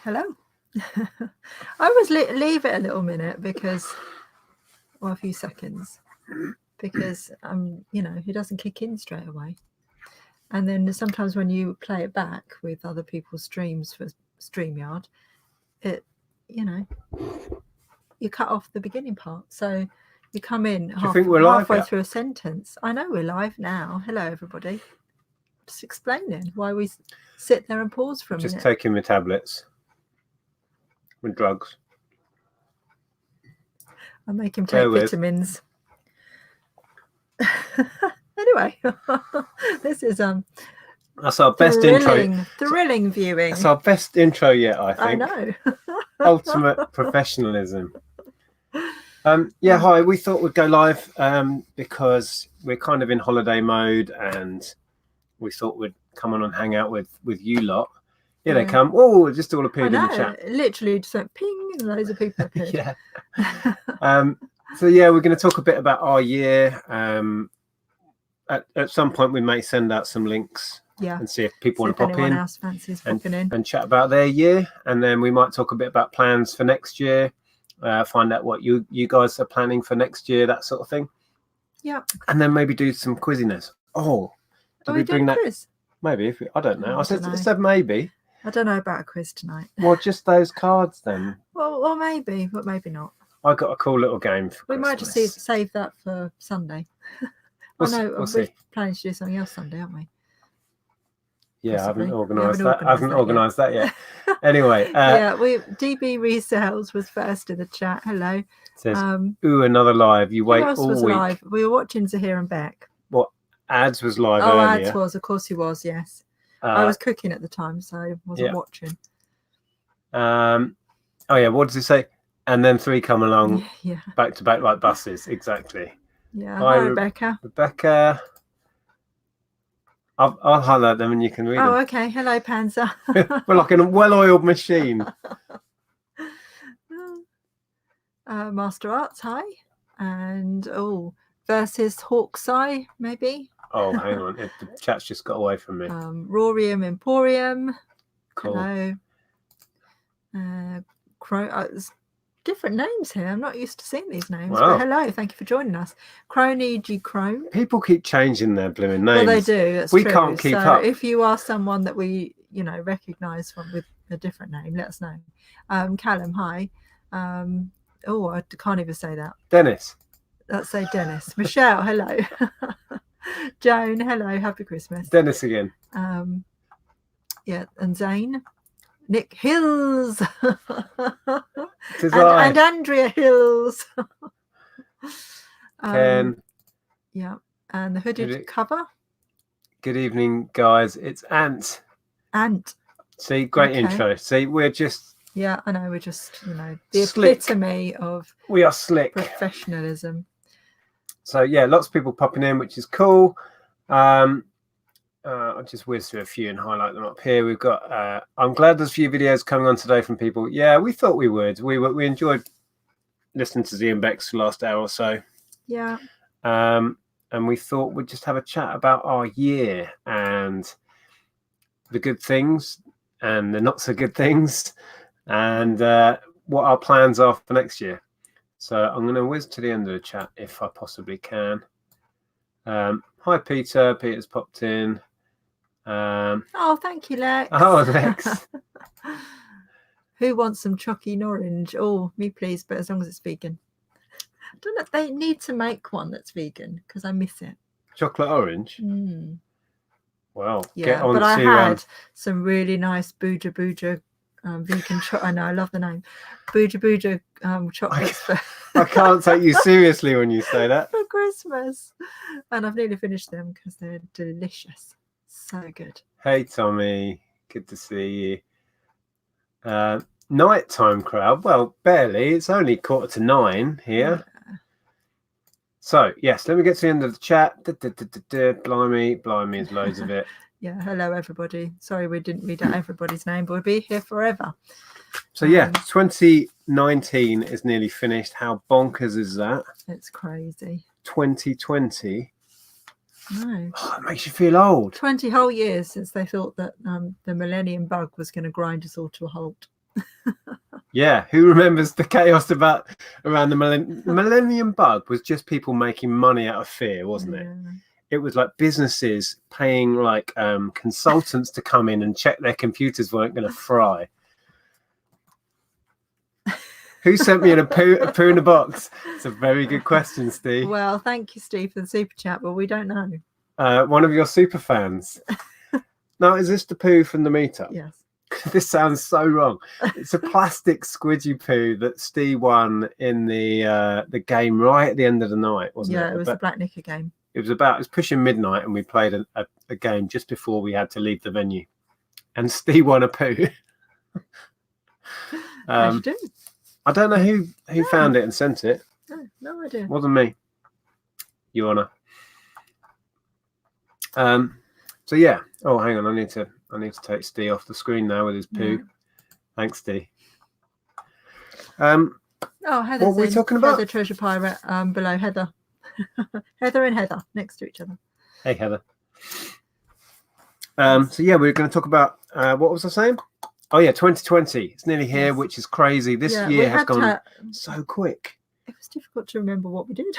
Hello. I always leave it a little minute because, well, a few seconds, because he doesn't kick in straight away. And then sometimes when you play it back with other people's streams for StreamYard, you cut off the beginning part. So you come in halfway through a sentence. I know we're live now. Hello, everybody. Just explaining why we sit there and pause for a minute. Just taking my tablets with drugs. I make him take vitamins. Anyway, this is that's our best intro. Thrilling viewing. That's our best intro yet, I think. I know. Ultimate professionalism. Hi. We thought we'd go live because we're kind of in holiday mode, and we thought we'd come on and hang out with you lot. Yeah, they come. Oh, it just all appeared in the chat. Literally just went ping, and loads of people appeared. Yeah. So we're going to talk a bit about our year. At some point, we may send out some links. Yeah. And see if people want to pop in. Else fancies popping in and chat about their year, and then we might talk a bit about plans for next year. Find out what you guys are planning for next year, that sort of thing. Yeah. And then maybe do some quiziness. Did we bring that? Quiz? Maybe. I don't know. I said maybe. I don't know about a quiz tonight. Well, just those cards then. Well, maybe, but maybe not. I got a cool little game for We Christmas. might just save that for Sunday. We're planning to do something else Sunday, aren't we? Yeah, possibly. I haven't organised that yet. Anyway. DB Resells was first in the chat. Hello. It says, another live. You wait all week. Live? We were watching Zahir and Beck. What? Ads was live earlier. Ads was. Of course he was, yes. I was cooking at the time, so I wasn't watching. What does it say? And then 3 come along back to back like buses. Exactly. Yeah. Hi, Rebecca. Rebecca. I'll highlight them and you can read them. Oh, okay. Hello, Panzer. We're like a well-oiled machine. Master Arts, hi. And, versus Hawkseye, maybe. Oh, hang on. The chat's just got away from me. Rorium Emporium. Cool. Hello. Different names here. I'm not used to seeing these names. Wow. But hello, thank you for joining us. Crony G Crone. People keep changing their blooming names. Well, they do. That's we true. Can't keep up. If you are someone that we, recognise with a different name, let us know. Callum, hi. I can't even say that. Dennis. Let's say Dennis. Michelle, hello. Joan, hello. Happy Christmas. Dennis again. And Zane. Nick Hills and Andrea Hills. Ken. Yeah, and the hooded cover. Good evening, guys. It's Ant. See, great intro. See, we're just. Yeah, I know. We're just, the slick. Epitome of. We are slick. Professionalism. So lots of people popping in, which is cool. I'll just whiz through a few and highlight them up here. We've got. I'm glad there's a few videos coming on today from people. Yeah, we thought we would. We enjoyed listening to Ian Beck's for the last hour or so. Yeah. And we thought we'd just have a chat about our year and the good things and the not so good things, and what our plans are for next year. So I'm going to whiz to the end of the chat if I possibly can. Hi, Peter. Peter's popped in. Thank you, Lex. Oh, Lex. Who wants some chocolate orange? Oh, me please, but as long as it's vegan. I don't know. They need to make one that's vegan because I miss it. Chocolate orange? Mm. Well, yeah, get on but to, I had some really nice Booja vegan chocolate. I know, I love the name. Booja chocolates. I can't take you seriously when you say that. For Christmas. And I've nearly finished them because they're delicious. So good. Hey, Tommy. Good to see you. Nighttime crowd. Well, barely. It's only 8:45 here. Yeah. So, yes, let me get to the end of the chat. Blimey is loads of it. Yeah, hello, everybody. Sorry we didn't read out everybody's name, but we'll be here forever. So, 2019 is nearly finished. How bonkers is that? It's crazy. 2020. No. Oh, it makes you feel old. 20 whole years since they thought that the millennium bug was going to grind us all to a halt. Yeah, who remembers the chaos around the Millennium Bug was just people making money out of fear, wasn't it? It was like businesses paying like consultants to come in and check their computers weren't going to fry. Who sent me a poo in a box? It's a very good question, Steve. Well, thank you, Steve, for the super chat, but we don't know. One of your super fans. Now, is this the poo from the meetup? Yes. This sounds so wrong. It's a plastic squidgy poo that Steve won in the game right at the end of the night, wasn't it? Yeah, it was the Black Knicker game. It was pushing midnight, and we played a game just before we had to leave the venue, and Steve won a poo. As you do. I don't know who found it and sent it. No idea. Wasn't me. Your Honour. So yeah. Oh, hang on. I need to take Steve off the screen now with his poo. Yeah. Thanks, Steve. Oh, Heather's what were we talking about? Heather Treasure Pirate below Heather. Heather and Heather next to each other. Hey, Heather. So yeah, we're going to talk about what was I saying? Oh yeah, 2020. It's nearly here, yes. Which is crazy. This year has gone so quick. It was difficult to remember what we did.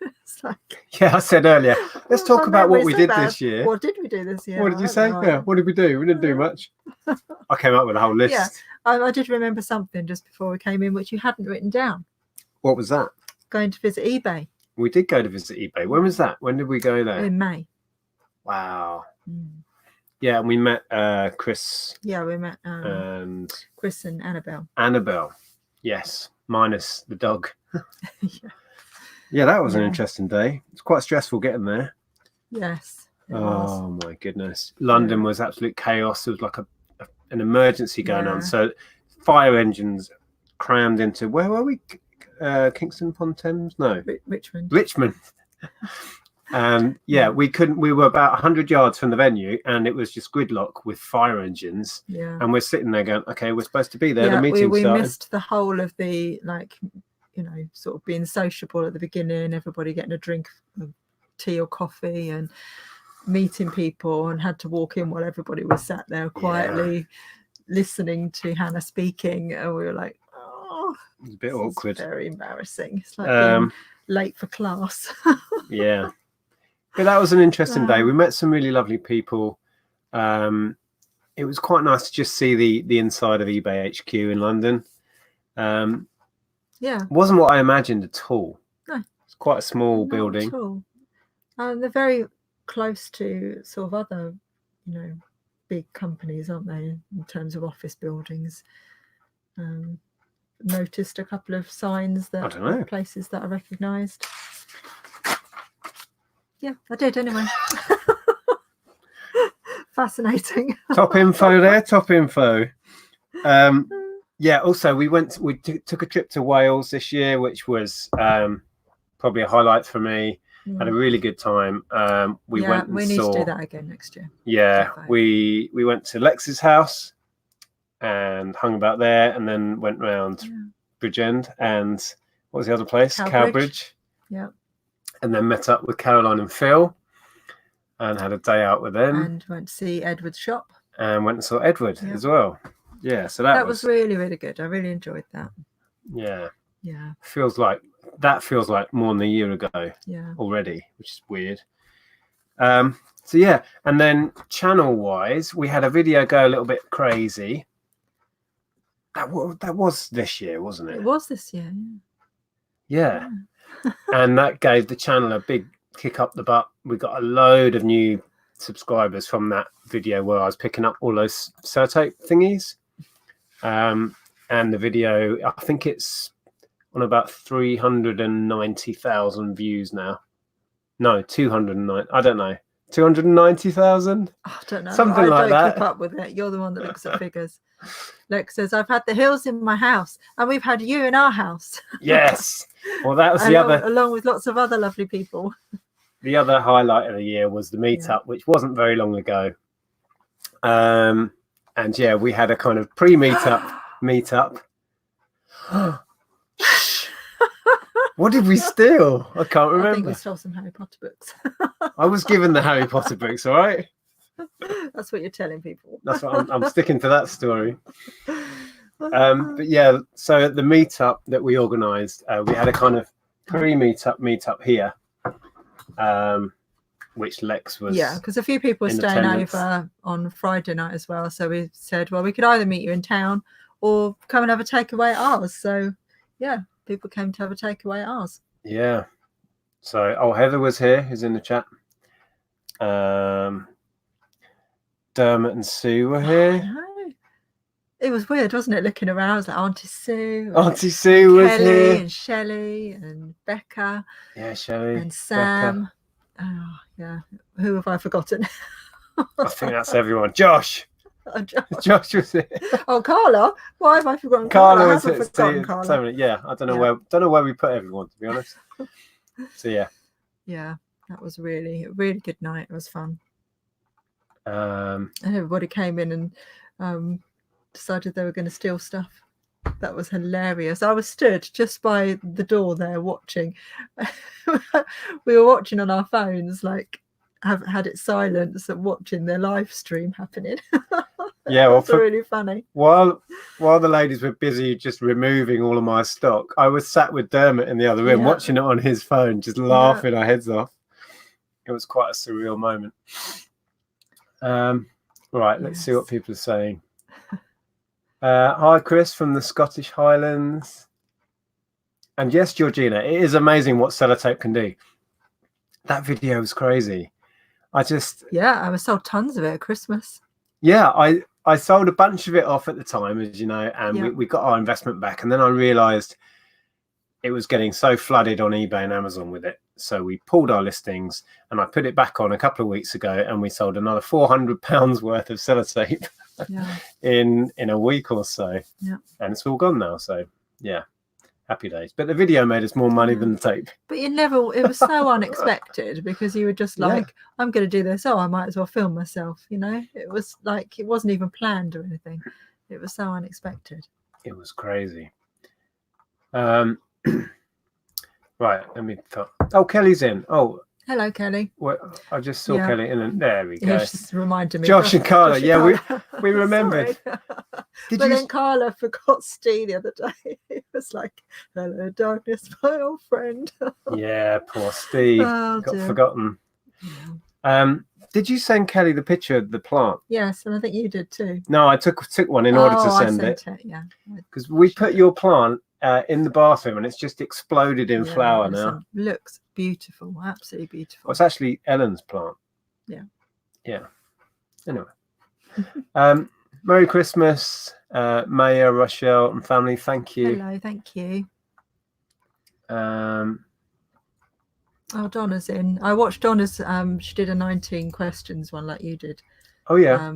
It's like, yeah, I said earlier. Let's talk about what we did this year. What did we do this year? What did you say? Yeah, what did we do? We didn't do much. I came up with a whole list. Yeah, I did remember something just before we came in, which you hadn't written down. What was that? Going to visit eBay. We did go to visit eBay. When was that? When did we go there? In May. Wow. Yeah, and we met Chris. Yeah, we met and Chris and Annabelle. Annabelle, yes, minus the dog. Yeah. Yeah, that was an interesting day. It's quite stressful getting there. Yes. Oh my goodness, London was absolute chaos. There was like an emergency going on. So fire engines crammed into where were we? Kingston upon Thames? No, Richmond. And we were about 100 yards from the venue, and it was just gridlock with fire engines. Yeah. And we're sitting there going, okay, we're supposed to be there. The meeting we started. Missed the whole of the, like, you know, sort of being sociable at the beginning, everybody getting a drink of tea or coffee and meeting people, and had to walk in while everybody was sat there quietly listening to Hannah speaking. And we were like, oh, it's a bit awkward. Very embarrassing. It's like being late for class. Yeah. But that was an interesting day. We met some really lovely people. It was quite nice to just see the inside of eBay HQ in London. It wasn't what I imagined at all. No. It's quite a small building. At all. They're very close to sort of other, you know, big companies, aren't they, in terms of office buildings? Noticed a couple of signs that are places that are recognised. Yeah, I did anyway. Fascinating. Top info there, top info. Yeah, also we took a trip to Wales this year, which was probably a highlight for me. Had a really good time. We need to do that again next year. Yeah, we went to Lex's house and hung about there, and then went round Bridgend and what was the other place? Cowbridge. Yeah. And then met up with Caroline and Phil and had a day out with them. And went to see Edward's shop. And went and saw Edward as well. Yeah, so that was really, really good. I really enjoyed that. Yeah. Yeah. Feels like more than a year ago already, which is weird. So yeah, and then channel-wise, we had a video go a little bit crazy. That was this year, wasn't it? It was this year, yeah. And that gave the channel a big kick up the butt. We got a load of new subscribers from that video where I was picking up all those sellotape thingies. And the video, I think it's on about 390,000 views now. No, 209. I don't know. 290,000? I don't know. Something like that. I don't keep up with it. You're the one that looks at figures. Lex says, I've had the hills in my house and we've had you in our house. Yes. Well, that was along with lots of other lovely people. The other highlight of the year was the meetup, which wasn't very long ago. And yeah, we had a kind of meetup. What did we steal? I can't remember. I think we stole some Harry Potter books. I was given the Harry Potter books, all right? That's what you're telling people. That's what I'm sticking to that story. But yeah, so at the meetup that we organised, we had a kind of meetup here, which Lex was. Yeah, because a few people were staying over on Friday night as well. So we said, well, we could either meet you in town or come and have a takeaway at ours. So yeah, people came to have a takeaway at ours. Yeah. So, Heather was here, who's in the chat. Dermot and Sue were here. It was weird, wasn't it? Looking around, I was like Auntie Sue. Auntie Sue was Kelly here. And Shelley and Becca. Yeah, Shelley. And Sam. Becca. Oh, yeah. Who have I forgotten? I think that's everyone. Josh. Oh, Josh was here. Oh, Carla. Why have I forgotten Carla? I haven't forgotten Carla. Yeah, I don't know where we put everyone, to be honest. So yeah. Yeah, that was really a really good night. It was fun. And everybody came in and decided they were going to steal stuff. That was hilarious. I was stood just by the door there watching. We were watching on our phones, like had it silenced and watching their live stream happening. Yeah, well, really funny. While the ladies were busy just removing all of my stock, I was sat with Dermot in the other room watching it on his phone, just laughing our heads off. It was quite a surreal moment. Right, let's see what people are saying. Hi, Chris from the Scottish Highlands. And yes, Georgina, it is amazing what sellotape can do. That video was crazy. I was sold tons of it at Christmas. Yeah, I sold a bunch of it off at the time, as you know, and we got our investment back. And then I realized it was getting so flooded on eBay and Amazon with it. So we pulled our listings and I put it back on a couple of weeks ago and we sold another £400 worth of sellotape in a week or so. Yeah. And it's all gone now. So yeah, happy days. But the video made us more money than the tape. But it was so unexpected because you were just like, I'm going to do this. Oh, I might as well film myself. You know, it was like, it wasn't even planned or anything. It was so unexpected. It was crazy. Right, let me thought. Oh, Kelly's in. Oh, hello, Kelly. Well, I just saw Kelly in, and there we go. Yeah, just reminded me. Josh and Carla. We remembered. Then Carla forgot Steve the other day. It was like, "Hello, darkness, my old friend." Yeah, poor Steve got forgotten. Yeah. Did you send Kelly the picture of the plant? Yes, and I think you did too. No, I took one in order to send it. Yeah, because we put your plant in the bathroom and it's just exploded in flower now. Looks beautiful, absolutely beautiful. Well, it's actually Ellen's plant. Yeah. Anyway, Merry Christmas, Maya, Rochelle, and family. Thank you. Hello, thank you. Oh, Donna's in. I watched Donna's. She did a 19 questions one like you did. Oh yeah.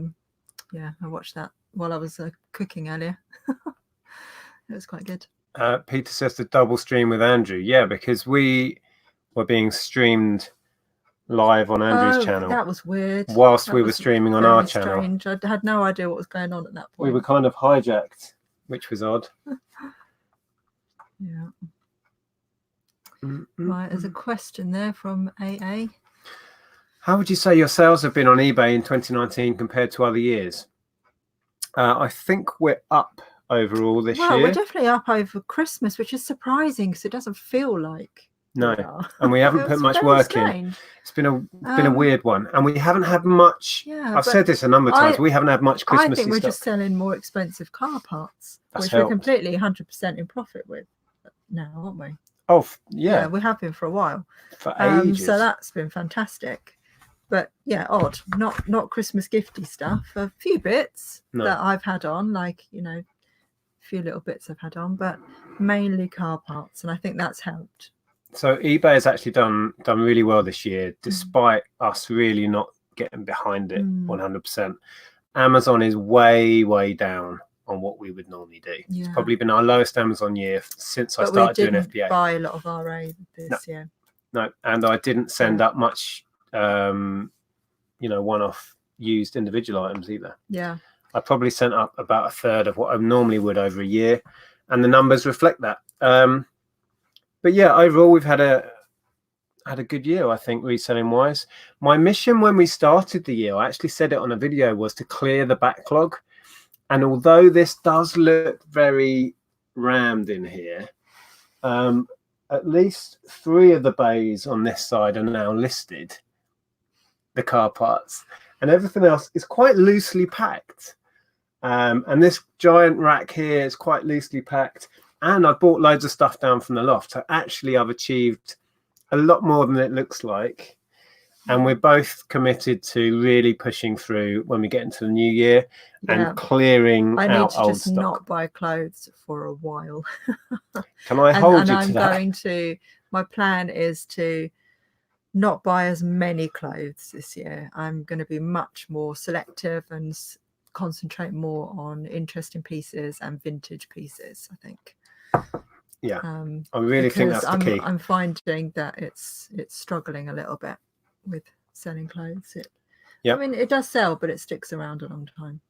Yeah, I watched that while I was cooking earlier. It was quite good. Peter says to double stream with Andrew. Yeah, because we were being streamed live on Andrew's channel. That was weird. Whilst we were streaming on our channel. Strange. I had no idea what was going on at that point. We were kind of hijacked, which was odd. Yeah. Right, there's a question there from AA. How would you say your sales have been on eBay in 2019 compared to other years? I think we're up overall this year. We're definitely up over Christmas, which is surprising because it doesn't feel like. No, and we haven't put much work in. It's been a weird one, and we haven't had much. Yeah, I've said this a number of times. We haven't had much Christmas. I think we're just selling more expensive car parts, which we're completely 100% in profit with now, aren't we? Oh yeah, we have been for a while. For ages. So that's been fantastic. But yeah, odd. Not Christmas gifty stuff. A few bits that I've had on, like a few little bits I've had on, but mainly car parts, and I think that's helped. So eBay has actually done really well this year, despite us really not getting behind it 100%. Amazon is way down on what we would normally do. Yeah. It's probably been our lowest Amazon year since I started doing FBA. We didn't buy a lot of RA this year. No, and I didn't send up much, one-off used individual items either. Yeah. I probably sent up about a third of what I normally would over a year, and the numbers reflect that. But yeah, overall, we've had a good year, I think, reselling wise. My mission when we started the year, I actually said it on a video, was to clear the backlog. And although this does look very rammed in here, at least 3 of the bays on this side are now listed, the car parts, and everything else is quite loosely packed. And this giant rack here is quite loosely packed. And I bought loads of stuff down from the loft. So actually I've achieved a lot more than it looks like. And we're both committed to really pushing through when we get into the new year and clearing I need out to old just stock. not buy clothes for a while. Can I hold you I'm to that? going to, my plan is to not buy as many clothes this year. I'm going to be much more selective and concentrate more on interesting pieces and vintage pieces, I think. Yeah, I really think that's the key. I'm finding that it's struggling a little bit with selling clothes. I mean, it does sell, but it sticks around a long time.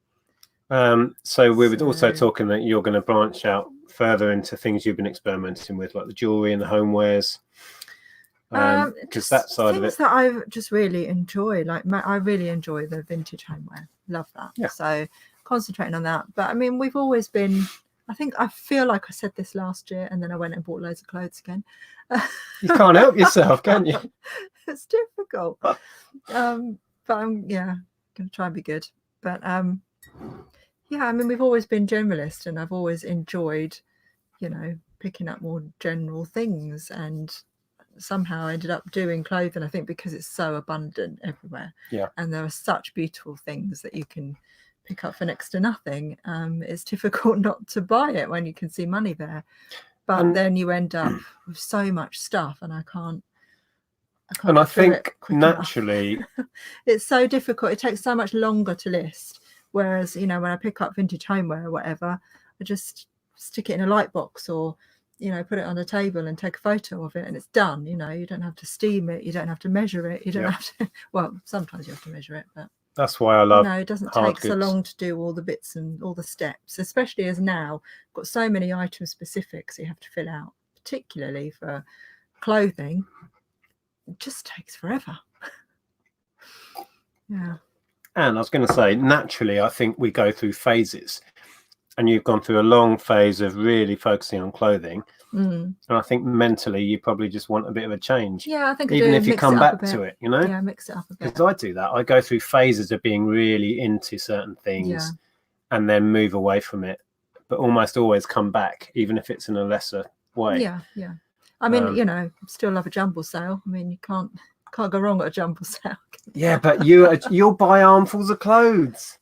So we were also talking that you're going to branch out further into things you've been experimenting with, like the jewelry and the homewares. Because that side of it, that I just really enjoy. Like I really enjoy the vintage homeware. Love that. Yeah. So concentrating on that. But I mean, we've always been. I feel like I said this last year, and then I went and bought loads of clothes again. You can't help yourself, can you? It's difficult. But I'm going to try and be good. But I mean, we've always been generalist, and I've always enjoyed, picking up more general things, and somehow I ended up doing clothing, I think, because it's so abundant everywhere. Yeah. And there are such beautiful things that you can pick up for next to nothing. It's difficult not to buy it when you can see money there. But then you end up with so much stuff, and I can't and I think naturally it's so difficult. It takes so much longer to list. Whereas, when I pick up vintage homeware or whatever, I just stick it in a light box or put it on a table and take a photo of it, and it's done. You don't have to steam it, you don't have to measure it, you don't have to, well, sometimes you have to measure it, but that's why I love it doesn't take so long to do all the bits and all the steps, especially as now got so many item specifics you have to fill out, particularly for clothing. It just takes forever. Yeah. And I was going to say, naturally, I think we go through phases. And you've gone through a long phase of really focusing on clothing. And I think mentally you probably just want a bit of a change. Yeah, I think even if you come back to it, Yeah, mix it up a bit. Because I do that. I go through phases of being really into certain things and then move away from it, but almost always come back, even if it's in a lesser way. Yeah. I mean, still love a jumble sale. I mean, you can't go wrong at a jumble sale. Yeah, but you'll buy armfuls of clothes.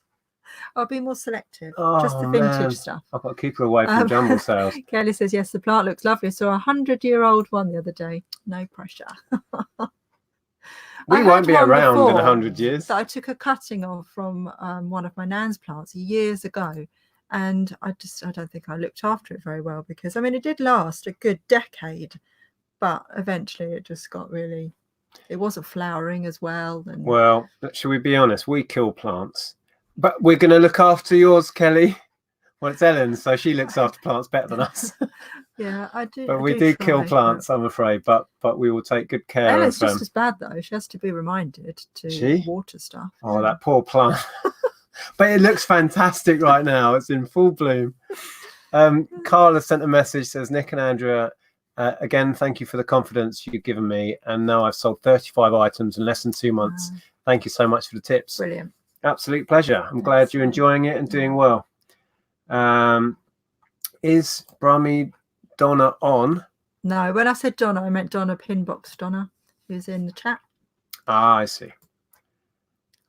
I'll be more selective. Just the vintage stuff. I've got to keep her away from jumble sales. Kelly says, yes, the plant looks lovely. I saw a 100-year-old one the other day. No pressure. We won't be around in 100 years. That I took a cutting of from one of my nan's plants years ago. And I don't think I looked after it very well, because, I mean, it did last a good decade. But eventually it just got really, it wasn't flowering as well. And well, should we be honest? We kill plants. But we're going to look after yours, Kelly. Well, it's Ellen, so she looks after plants better than us. Yeah, I do. But we do kill plants, I'm afraid. But we will take good care Ellen's of them. just as bad, though. She has to be reminded to water stuff. Oh, that poor plant. But it looks fantastic right now. It's in full bloom. Carla sent a message, says, Nick and Andrea, again, thank you for the confidence you've given me. And now I've sold 35 items in less than 2 months. Wow. Thank you so much for the tips. Brilliant. Absolute pleasure. I'm glad you're enjoying it and doing well. Is Brahmi Donna on? No, when I said Donna, I meant Donna Pinbox Donna, who's in the chat. Ah, I see.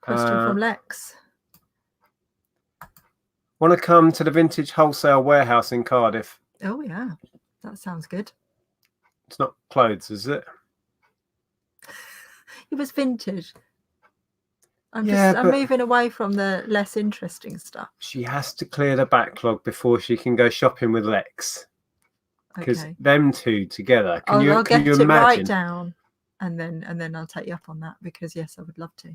Question from Lex. Want to come to the vintage wholesale warehouse in Cardiff? Oh, yeah. That sounds good. It's not clothes, is it? It was vintage. I'm moving away from the less interesting stuff. She has to clear the backlog before she can go shopping with Lex. Because them two together, can you imagine? It right down, and then I'll take you up on that, because yes, I would love to.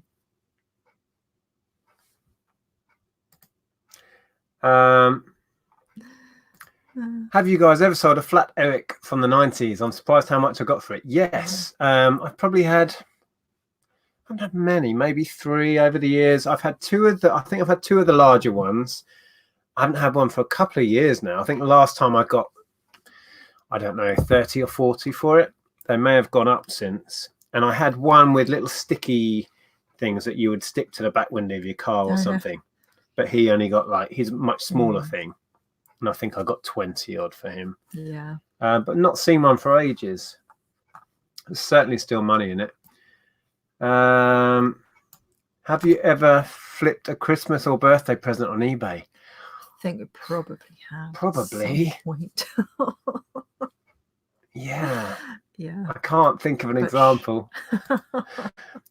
Have you guys ever sold a flat Eric from the 90s? I'm surprised how much I got for it. Yes. I've probably had, I haven't had many, maybe 3 over the years. I've had 2 of the, I think I've had 2 of the larger ones. I haven't had one for a couple of years now. I think the last time I got, I don't know, 30 or 40 for it. They may have gone up since. And I had one with little sticky things that you would stick to the back window of your car or something. But he only got like his much smaller thing. And I think I got 20 odd for him. Yeah. But not seen one for ages. There's certainly still money in it. Have you ever flipped a Christmas or birthday present on eBay? I think we probably have. Probably. At some point. Yeah. Yeah. I can't think of an example.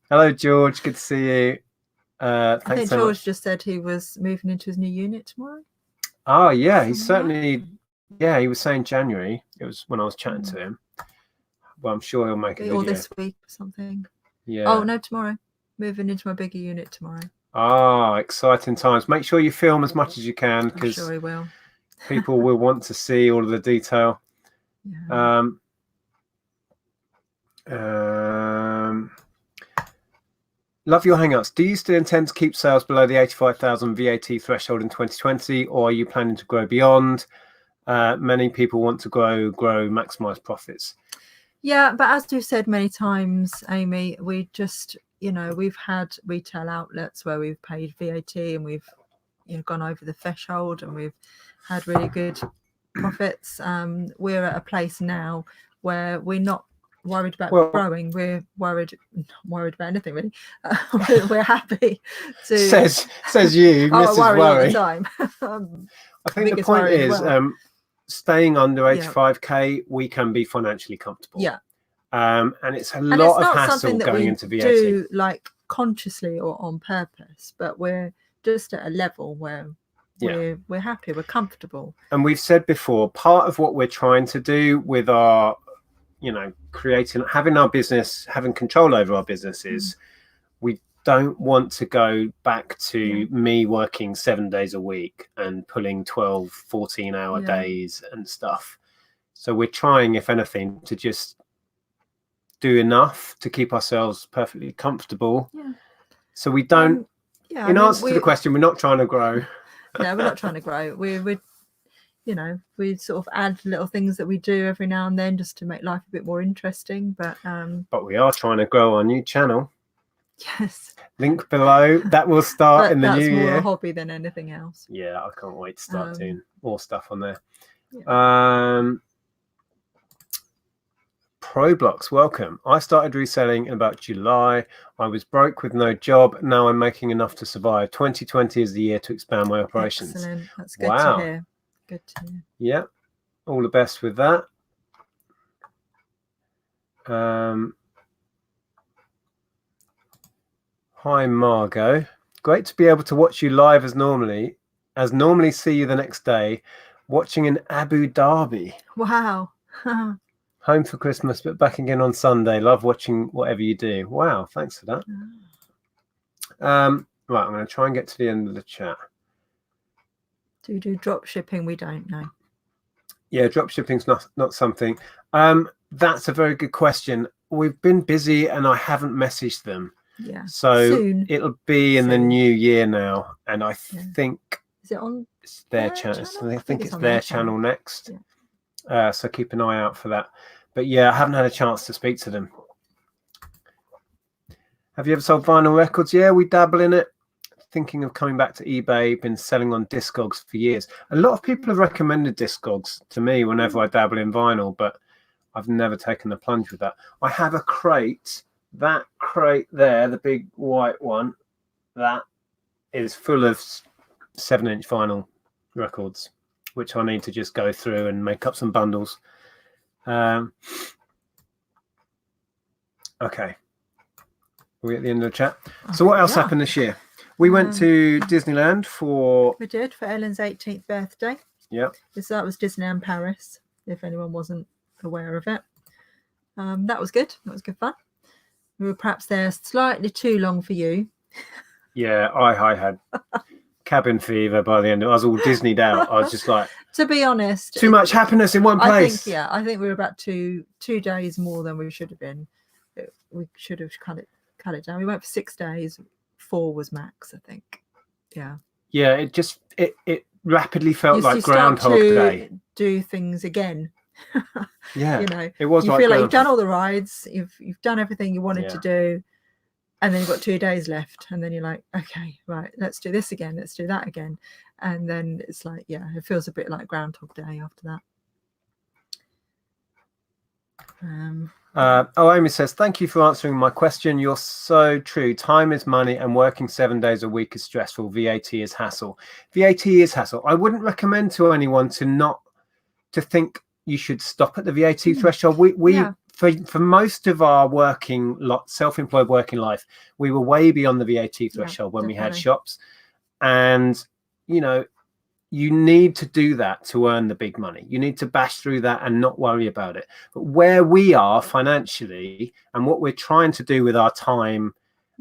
Hello, George. Good to see you. I Thanks think so George much. just said he was moving into his new unit tomorrow. Oh, yeah. He's certainly... Yeah, he was saying January. It was when I was chatting to him. Well, I'm sure he'll make a video. Or this week or something. Yeah. Oh, no, tomorrow. Moving into my bigger unit tomorrow. Ah, exciting times. Make sure you film as much as you can, I'm because sure he will. people will want to see all of the detail. Yeah. Love your hangouts. Do you still intend to keep sales below the 85,000 VAT threshold in 2020, or are you planning to grow beyond? Many people want to grow, maximize profits. Yeah, but as we've said many times, Amy, we just, we've had retail outlets where we've paid VAT and we've gone over the threshold and we've had really good profits. We're at a place now where we're not worried about growing. We're not worried about anything really. We're happy to says you, Mrs. worry all the Worry. time. I think the point is, staying under 85k, we can be financially comfortable. Yeah. And it's a lot of hassle going into VAT. Do like consciously or on purpose, but we're just at a level where we're happy, we're comfortable. And we've said before, part of what we're trying to do with our, having our business, having control over our business is we don't want to go back to me working 7 days a week and pulling 12, 14-hour days and stuff. So we're trying, if anything, to just do enough to keep ourselves perfectly comfortable. Yeah. So we don't, in answer to the question, we're not trying to grow. No, we're not trying to grow. We sort of add little things that we do every now and then just to make life a bit more interesting. But we are trying to grow our new channel. Yes. Link below. That will start in the new year. That's more a hobby than anything else. Yeah, I can't wait to start doing more stuff on there. Yeah. Problox, welcome. I started reselling in about July. I was broke with no job. Now I'm making enough to survive. 2020 is the year to expand my operations. Excellent. That's good to hear. Good to hear. Yeah. All the best with that. Hi, Margot. Great to be able to watch you live as normally see you the next day, watching in Abu Dhabi. Wow. Home for Christmas, but back again on Sunday. Love watching whatever you do. Wow, thanks for that. Right, I'm going to try and get to the end of the chat. Do you do drop shipping? We don't know. Yeah, drop shipping's not something. That's a very good question. We've been busy and I haven't messaged them. Yeah. So soon. It'll be in the new year now, and I think is it on? It's their channel. I think it's their channel next. Yeah. So keep an eye out for that. But yeah, I haven't had a chance to speak to them. Have you ever sold vinyl records? Yeah, we dabble in it. Thinking of coming back to eBay. Been selling on Discogs for years. A lot of people have recommended Discogs to me whenever I dabble in vinyl, but I've never taken the plunge with that. I have a crate. That crate there, the big white one, that is full of 7-inch vinyl records, which I need to just go through and make up some bundles. Okay. We're at the end of the chat. So what else happened this year? We went to Disneyland for... We did, for Ellen's 18th birthday. Yeah. So that was Disneyland Paris, if anyone wasn't aware of it. That was good. That was good fun. We were perhaps there slightly too long for you. Yeah, I had cabin fever by the end. I was all Disneyed out. I was just like... To be honest... Too much happiness in one place. I think we were about two days more than we should have been. We should have cut it down. We went for 6 days. 4 was max, I think. Yeah. Yeah, it rapidly felt like you start Groundhog to Day. do things again. Yeah, you know, it was you like feel like you've done Groundhog. all the rides, you've done everything you wanted to do, and then you've got 2 days left, and then you're like, okay, right, let's do this again, let's do that again, and then it's like, yeah, it feels a bit like Groundhog Day after that. Amy says, thank you for answering my question. You're so true. Time is money, and working 7 days a week is stressful. VAT is hassle. VAT is hassle. I wouldn't recommend to anyone to think you should stop at the VAT threshold. For most of our self-employed working life, we were way beyond the VAT threshold when we had shops. And, you know, you need to do that to earn the big money. You need to bash through that and not worry about it. But where we are financially and what we're trying to do with our time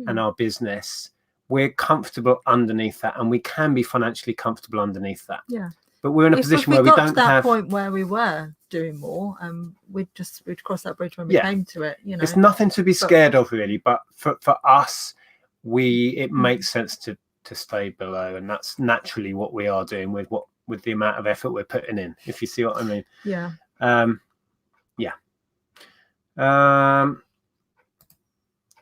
and our business, we're comfortable underneath that, and we can be financially comfortable underneath that. Yeah. But we're in a position where we don't have that point where we were doing more, we'd cross that bridge when we came to it. You know, it's nothing to be scared of really. But for us, it makes sense to stay below, and that's naturally what we are doing with the amount of effort we're putting in, if you see what I mean.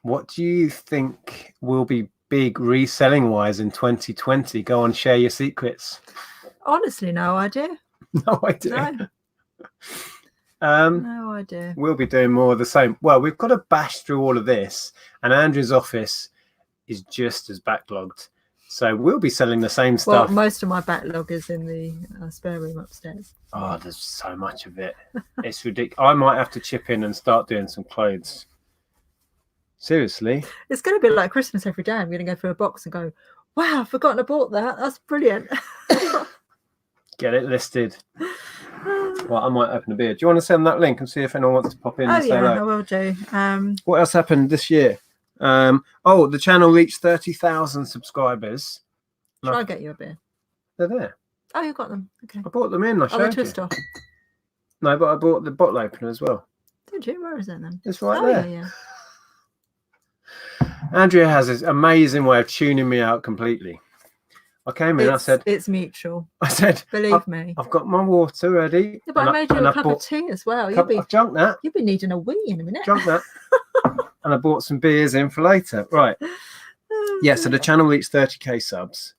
What do you think will be big reselling wise in 2020? Go on, share your secrets. Honestly, no idea. No idea. No idea. We'll be doing more of the same. Well, we've got to bash through all of this, and Andrew's office is just as backlogged. So we'll be selling the same stuff. Well, most of my backlog is in the spare room upstairs. Oh, there's so much of it. It's ridiculous. I might have to chip in and start doing some clothes. Seriously. It's going to be like Christmas every day. I'm going to go through a box and go, wow, I've forgotten I bought that. That's brilliant. Get it listed. Well, I might open a beer. Do you want to send that link and see if anyone wants to pop in and say hello? I will do. What else happened this year? The channel reached 30,000 subscribers. Shall I get you a beer? They're there. Oh, you got them. Okay. I bought them in. I showed you. Twist off? No, but I bought the bottle opener as well. Did you? Where is it then? It's right there. Yeah. Andrea has this amazing way of tuning me out completely. I came in, I said... It's mutual. I said... Believe me. I've got my water ready. Yeah, but I made you a cup of tea as well. I've drunk that. You'll be needing a wee in a minute. Drunk that. And I bought some beers in for later. Right. Yeah, so the channel reached 30k subs.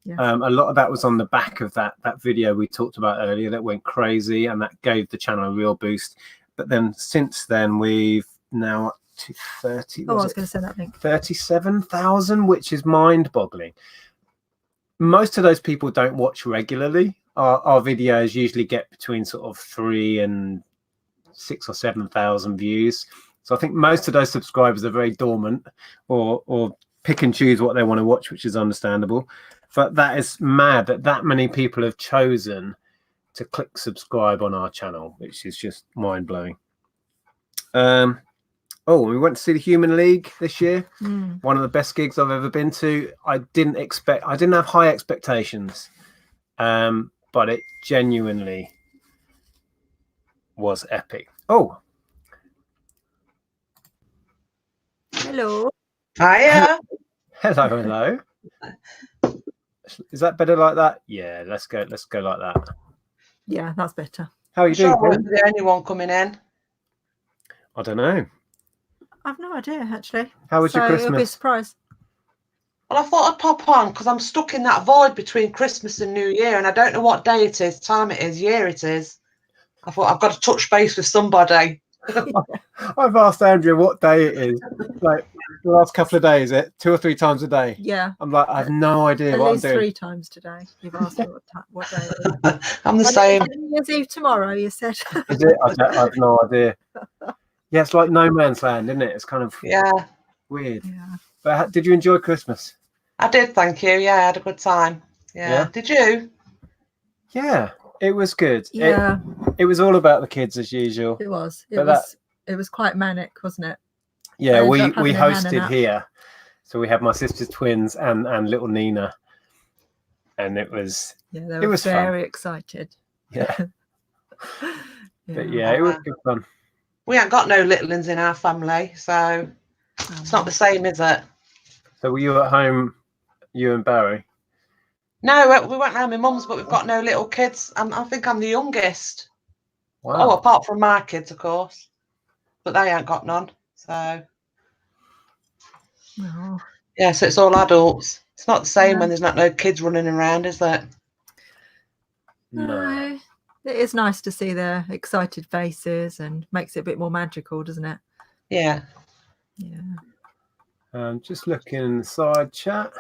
Yeah. A lot of that was on the back of that video we talked about earlier that went crazy, and that gave the channel a real boost. But then since then, we've now up to 30. I was going to say that link. 37,000, which is mind-boggling. Most of those people don't watch regularly. Our videos usually get between sort of 3 and 6 or 7,000 views. So I think most of those subscribers are very dormant or pick and choose what they want to watch, which is understandable. But that is mad that many people have chosen to click subscribe on our channel, which is just mind-blowing. We went to see the Human League this year. One of the best gigs I've ever been to. I didn't have high expectations, but it genuinely was epic. Oh. Hello. Hiya. Hello. Is that better like that? Yeah, let's go like that. Yeah, that's better. How are you doing? Sure, is there anyone coming in? I don't know. I've no idea, actually. How was your Christmas? It'll be a surprise. Well, I thought I'd pop on because I'm stuck in that void between Christmas and New Year, and I don't know what day it is, time it is, year it is. I thought I've got to touch base with somebody. I've asked Andrea what day it is. Like the last couple of days, 2 or 3 times a day. Yeah. I'm like, I have no idea what I'm doing. At least 3 times today. You've asked me what day it is. I'm the same. New Year's Eve tomorrow, you said. Is it? I have no idea. Yeah, it's like no man's land, isn't it? It's kind of weird. Yeah. But did you enjoy Christmas? I did, thank you. Yeah, I had a good time. Yeah. Did you? Yeah, it was good. Yeah. It was all about the kids as usual. It was. It was quite manic, wasn't it? Yeah, we hosted here. So we had my sister's twins and little Nina. And it was they were very excited. Yeah. But it was good fun. We ain't got no little ones in our family, so it's not the same, is it? So were you at home, you and Barry? No, we went round my mum's, but we've got no little kids. I think I'm the youngest. Wow. Oh, apart from my kids, of course. But they ain't got none. So, Oh, yeah, so it's all adults. It's not the same Yeah. when there's not no kids running around, is it? No. It is nice to see their excited faces and makes it a bit more magical, doesn't it? Yeah. Yeah. Just looking in the side chat.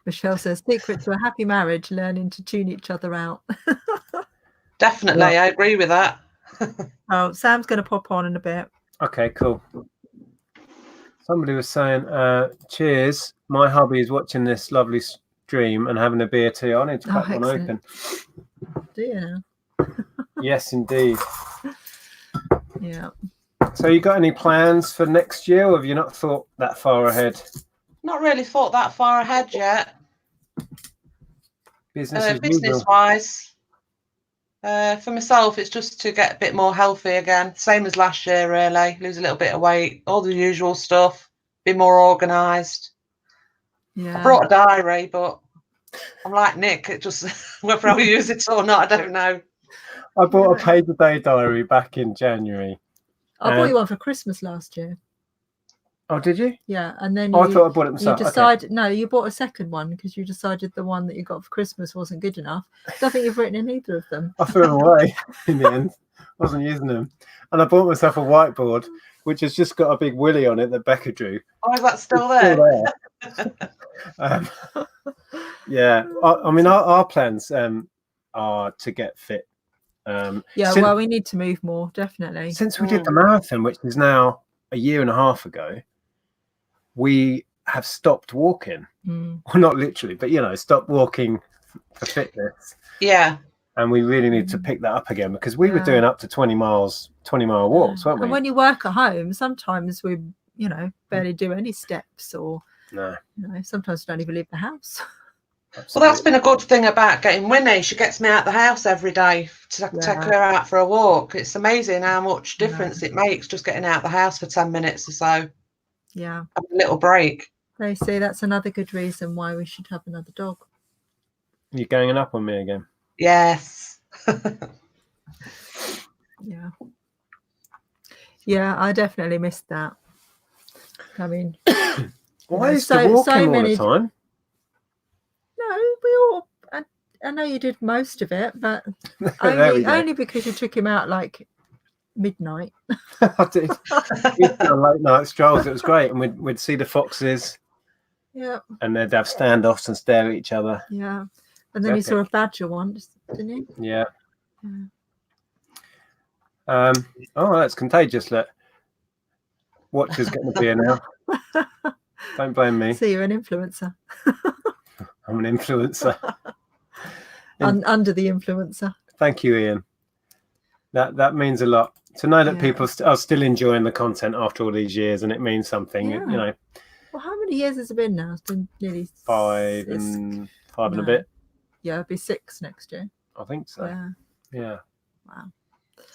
Michelle says, secret to a happy marriage, learning to tune each other out. Definitely, I agree with that. Oh, Sam's going to pop on in a bit. Okay, cool. Somebody was saying, cheers. My hubby is watching this lovely stream and having a beer too. I need to crack one excellent. open. Do you know? Yes, indeed. Yeah. So you got any plans for next year, or have you not thought that far ahead? Not really thought that far ahead yet. Business as usual. Business-wise, for myself, it's just to get a bit more healthy again. Same as last year, really. Lose a little bit of weight, all the usual stuff. Be more organised. Yeah. I brought a diary, but I'm like Nick. It just whether I'll use it or not, I don't know. I bought a page-a-day diary back in January. I bought you one for Christmas last year. Oh, did you? Yeah, and then I thought I bought it myself. You decided no, you bought a second one because you decided the one that you got for Christmas wasn't good enough. Don't think you've written in either of them. I threw them away in the end. Wasn't using them, and I bought myself a whiteboard which has just got a big willy on it that Becca drew. Oh, is that still there? Yeah, I mean our plans are to get fit. Well, we need to move more, definitely. Since we did the marathon, which is now a year and a half ago, we have stopped walking. Well, not literally, but stopped walking for fitness. Yeah. And we really need to pick that up again, because we were doing up to 20-mile walks, weren't we? And when you work at home, sometimes we, barely do any steps, or sometimes we don't even leave the house. Well, that's been a good thing about getting Winnie. She gets me out the house every day to take her out for a walk. It's amazing how much difference it makes just getting out the house for 10 minutes or so. Yeah. Have a little break. They say that's another good reason why we should have another dog. You're ganging up on me again. Yes. Yeah, I definitely missed that. I mean, why is the walking all the time? No, we all. I know you did most of it, but only because you took him out like midnight. I did. We did on late night strolls. It was great, and we'd see the foxes. Yeah. And they'd have standoffs and stare at each other. Yeah. And then you saw a badger once, didn't you? Yeah. Oh, that's contagious. Look, Watcher's getting a beer now. Don't blame me. So you're an influencer. I'm an influencer. Under the influencer. Thank you, Ian. That means a lot to know that people are still enjoying the content after all these years, and it means something. Yeah. Well, how many years has it been now? It's been nearly 5 and a bit. Yeah, it'll be 6 next year. I think so. Yeah. Wow.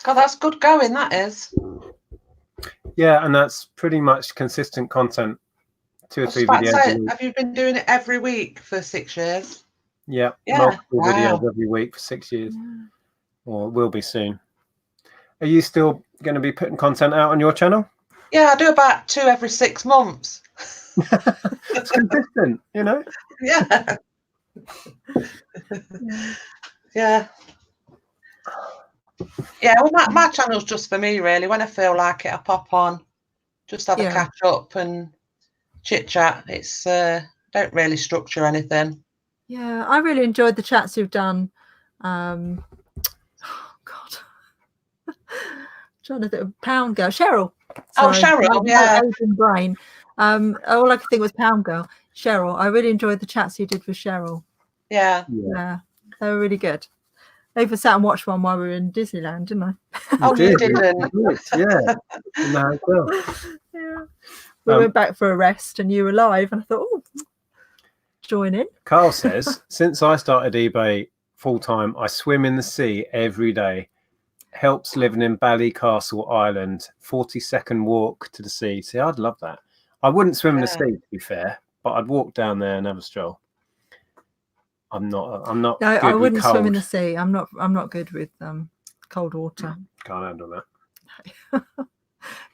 God, that's good going, that is. Yeah, and that's pretty much consistent content. 2 or 3 videos. Have you been doing it every week for 6 years? Yeah. Multiple videos every week for 6 years. Or will be soon. Are you still going to be putting content out on your channel? Yeah, I do about 2 every 6 months. It's consistent, Yeah. Yeah, well, my channel's just for me, really. When I feel like it, I pop on, just have a catch up and chit chat. It's don't really structure anything. Yeah, I really enjoyed the chats you've done. Oh God, trying to think of Pound Girl, Cheryl. Sorry, Cheryl, yeah. Brain. All I could think was Pound Girl, Cheryl. I really enjoyed the chats you did with Cheryl. Yeah, they were really good. I even sat and watched one while we were in Disneyland, didn't I? Oh, you didn't? Yeah. In the hotel. Yeah. We went back for a rest, and you were live, and I thought, oh, join in. Carl says, since I started eBay full time, I swim in the sea every day. Helps living in Ballycastle Island. 40-second walk to the sea. See, I'd love that. I wouldn't swim in the sea, to be fair, but I'd walk down there and have a stroll. I'm not No, good I with wouldn't cold. swim in the sea. I'm not good with cold water. Can't handle that.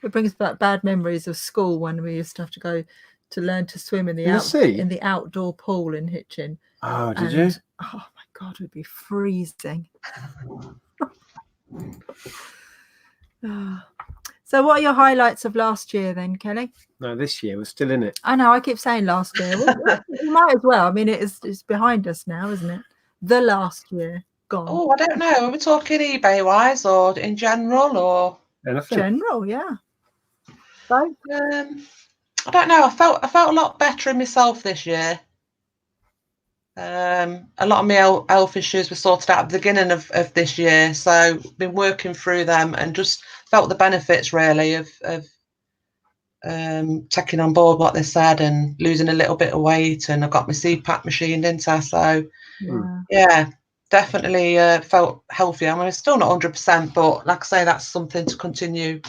It brings back bad memories of school when we used to have to go to learn to swim in the sea? in the outdoor pool in Hitchin. Oh, did you? Oh my God, it would be freezing. So what are your highlights of last year then, Kelly? No, this year we're still in it. I know, I keep saying last year. We might as well. I mean, it's behind us now, isn't it? The last year gone. Oh, I don't know. Are we talking eBay wise or in general or Anything? General, yeah. Both. I don't know. I felt a lot better in myself this year. A lot of my health issues were sorted out at the beginning of this year, so been working through them and just felt the benefits really of taking on board what they said and losing a little bit of weight. And I got my CPAP machine, didn't I? So yeah, definitely felt healthier. I mean, it's still not 100%, but like I say, that's something to continue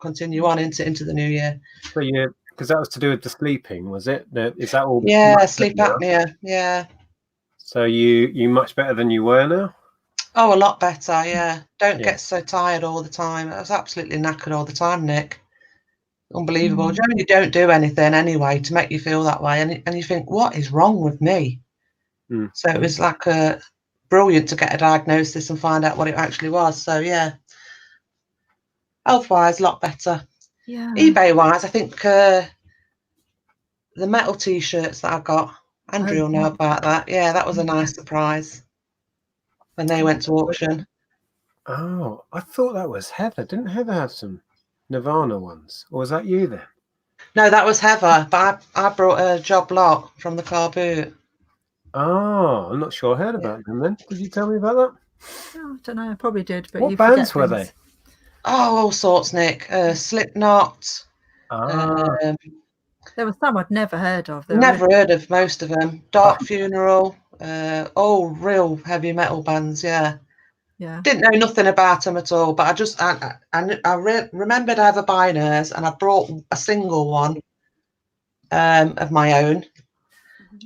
on into the new year. So yeah, because that was to do with the sleeping, was it? Is that all? Yeah, sleep apnea. Yeah. So you much better than you were now? Oh, a lot better. Yeah. Don't get so tired all the time. I was absolutely knackered all the time, Nick. Unbelievable. You don't do anything anyway to make you feel that way, and you think, what is wrong with me? So it was like brilliant to get a diagnosis and find out what it actually was. So yeah, health wise, a lot better. Yeah. eBay wise, I think the metal t-shirts that I got, Andrew will know about that. Yeah, that was a nice surprise when they went to auction. Oh, I thought that was Heather. Didn't Heather have some Nirvana ones, or was that you then? No, that was Heather, but I brought a job lot from the car boot. Oh, I'm not sure I heard about them then. Did you tell me about that? Oh, I don't know. I probably did. But What bands were they? Oh, all sorts, Nick. Slipknot. There were some I'd never heard of. Never heard of most of them. Dark Funeral. All real heavy metal bands. Yeah. Yeah. Didn't know nothing about them at all, but I remembered ever buying hers, and I brought a single one of my own.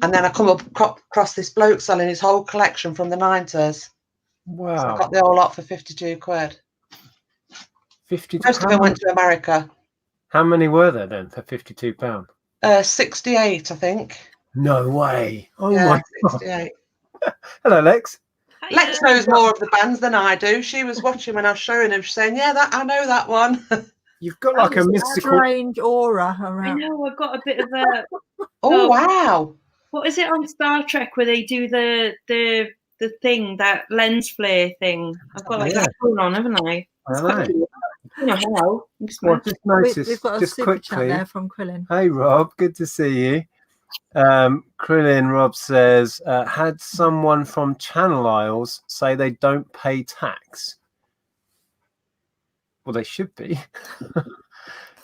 And then I come across this bloke selling his whole collection from the 90s. Wow. So I got the whole lot for 52 quid. 52. Most of them went to America. How many were there then for £52? 68, I think. No way. Oh yeah, my 68. God. Hello, Lex. Lex knows more of the bands than I do. She was watching when I was showing him, saying, yeah, I know that one. You've got like a mystical strange aura around. I know, I've got a bit of a Oh, wow. What is it on Star Trek where they do the thing, that lens flare thing? I've got like that going on, haven't I? I know. You know how. Well, just noticed, We've got a just super quickly. chat there from Quillen. Hey Rob, good to see you. Krillin Rob says, had someone from Channel Isles say they don't pay tax. Well, they should be.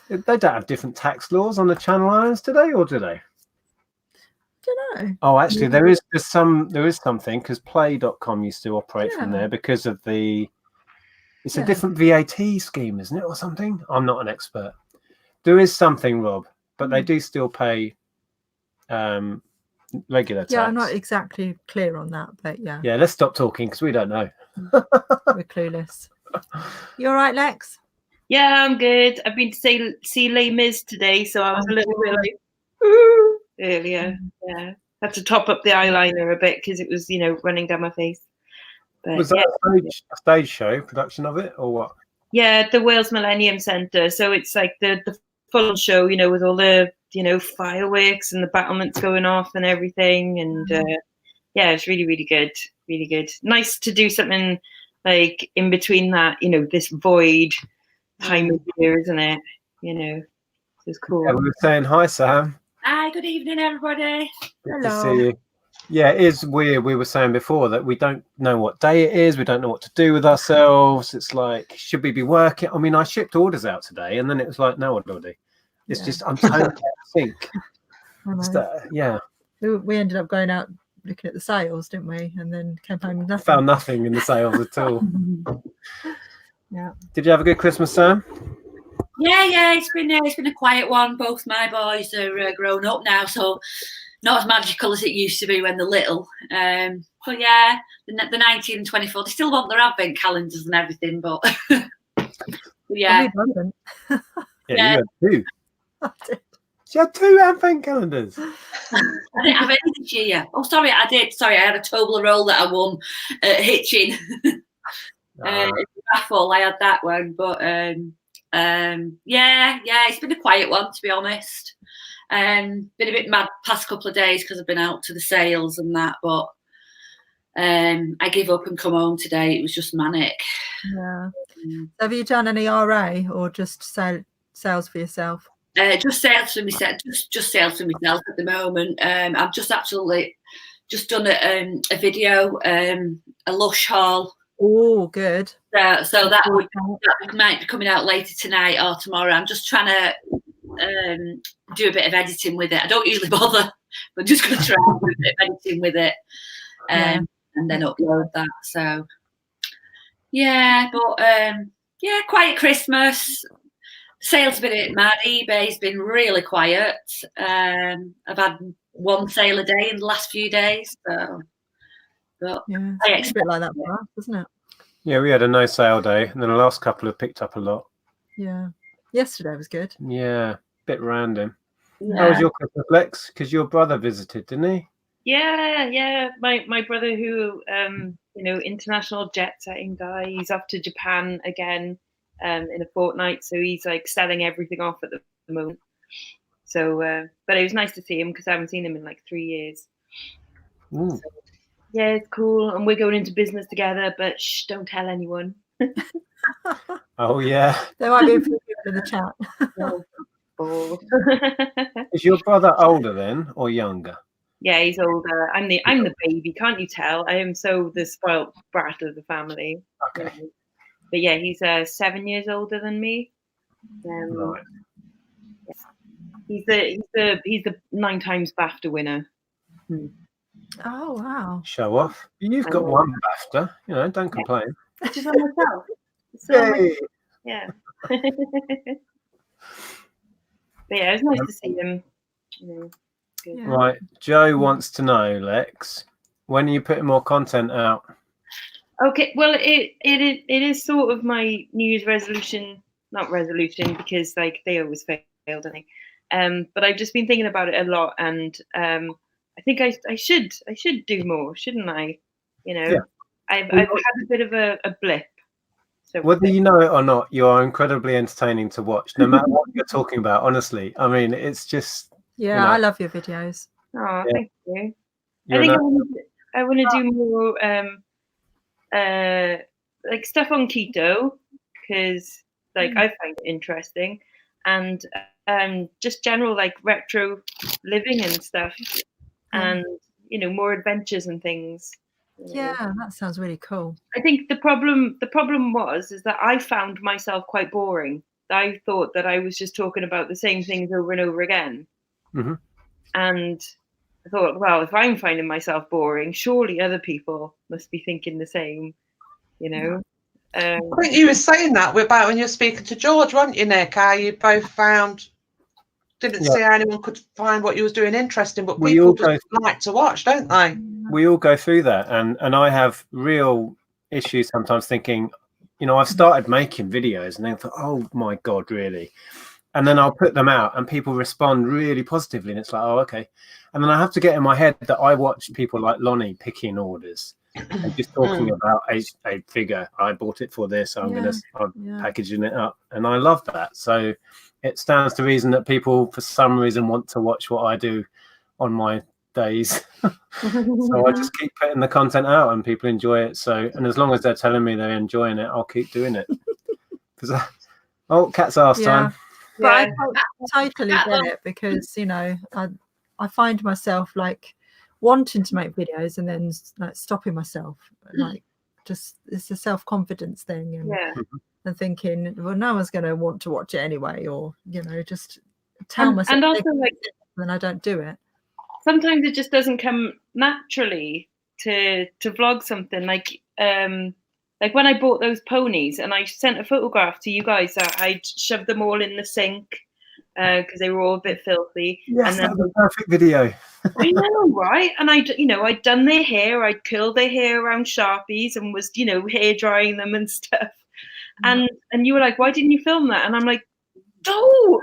They don't have different tax laws on the Channel Islands, do they, or do they? Don't know. Oh, actually, there is something, because Play.com used to operate from there because of it's a different VAT scheme, isn't it, or something? I'm not an expert. There is something, Rob, but they do still pay regular tax. Yeah, I'm not exactly clear on that, but yeah. Yeah, let's stop talking because we don't know. We're clueless. You all right, Lex? Yeah, I'm good. I've been to see Les Mis today, so I was a little bit like, ooh, earlier. Yeah, had to top up the eyeliner a bit because it was, running down my face. But, was that a stage show production of it, or what? Yeah, the Wales Millennium Centre. So it's like the full show, with all the fireworks and the battlements going off and everything. And yeah, it's really, really good. Really good. Nice to do something like in between that, this void time of year, isn't it? It's cool. Yeah, we were saying hi, Sam. Hi, good evening, everybody. Good to see you. Yeah, it is weird. We were saying before that we don't know what day it is. We don't know what to do with ourselves. It's like, should we be working? I mean, I shipped orders out today, and then it was like, no, what do I do? It's just, I'm totally out of sync. Yeah. We ended up going out looking at the sales, didn't we? And then came home with nothing. Found nothing in the sales at all. Yeah. Did you have a good Christmas, Sam? Yeah, it's been a quiet one. Both my boys are grown up now, so not as magical as it used to be when they're little. But yeah, the 19 and 24, they still want their advent calendars and everything, but yeah. Who doesn't? Yeah, you had two. I did. She had two advent calendars. I didn't have any this year. Oh, sorry, I did. Sorry, I had a Toblerone that I won at Hitchin. Raffle, I had that one, but yeah, it's been a quiet one, to be honest. Been a bit mad past couple of days because I've been out to the sales and that, but I give up and come home today. It was just manic. Yeah. Have you done any RA or just sales for yourself? Just sales for myself. Just sales for myself at the moment. I've just done a video, a Lush haul. Oh, good. So that might be coming out later tonight or tomorrow. I'm just trying to do a bit of editing with it. I don't usually bother, but just going to try and do a bit of editing with it, and then upload that. So yeah, but yeah, quiet Christmas. Sales have been a bit mad. eBay's been really quiet. I've had one sale a day in the last few days. So, but yeah, it's a bit like that for us, isn't it? Yeah, we had a no sale day, and then the last couple have picked up a lot. Yeah, yesterday was good. Yeah, bit random. Yeah. How was your Christmas, Lex? Because your brother visited, didn't he? Yeah. My brother, who international jet setting guy, he's off to Japan again in a fortnight, so he's like selling everything off at the moment. So, but it was nice to see him because I haven't seen him in like 3 years. So, yeah, it's cool, and we're going into business together. But shh, don't tell anyone. Oh yeah. There might be a few people in the chat. Is your brother older then or younger? Yeah, he's older. I'm the baby. Can't you tell? I am so the spoiled brat of the family. Okay. But yeah, he's 7 years older than me. Right. He's the 9 times BAFTA winner. Oh wow! Show off. You've got one BAFTA. Don't complain. Just on myself. So yeah. But yeah, it was nice to see him. Good. Yeah. Right. Joe wants to know, Lex, when are you putting more content out? Okay, well, it is sort of my New Year's resolution, not resolution, because like they always fail, don't they? But I've just been thinking about it a lot, and I think I should do more, shouldn't I? Yeah. I've had a bit of a blip. So Whether you know it or not, you are incredibly entertaining to watch, no matter what you're talking about. Honestly, I mean, it's just. Yeah, I love your videos. Oh, Yeah. thank you. I think I want to do more like stuff on keto, because like I find it interesting, and just general like retro living and stuff, and more adventures and things. Yeah, that sounds really cool. I think the problem is that I found myself quite boring. I thought that I was just talking about the same things over and over again. Mm-hmm. And I thought, well, if I'm finding myself boring, surely other people must be thinking the same, I think you were saying that about when you were speaking to George, weren't you, Nick? How you both didn't see how anyone could find what you was doing interesting, but people just like to watch, don't they? We all go through that, and I have real issues sometimes thinking, I've started making videos and then thought, oh my God, really? And then I'll put them out and people respond really positively. And it's like, oh, okay. And then I have to get in my head that I watch people like Lonnie picking orders and just talking about a figure. I bought it for this. I'm packaging it up. And I love that. So it stands to reason that people, for some reason, want to watch what I do on my days. So I just keep putting the content out and people enjoy it. So, and as long as they're telling me they're enjoying it, I'll keep doing it. Cat's arse time. But I totally get it, because I find myself like wanting to make videos and then like stopping myself, like just it's a self-confidence thing, and thinking, well, no one's going to want to watch it anyway, or just tell myself, and also like then I don't do it. Sometimes it just doesn't come naturally to vlog something like Like when I bought those ponies, and I sent a photograph to you guys that I'd shoved them all in the sink because they were all a bit filthy. Yes, and then that was a perfect video. I know, right? And I'd done their hair, I'd curled their hair around Sharpies and was, hair drying them and stuff. And you were like, why didn't you film that? And I'm like, no.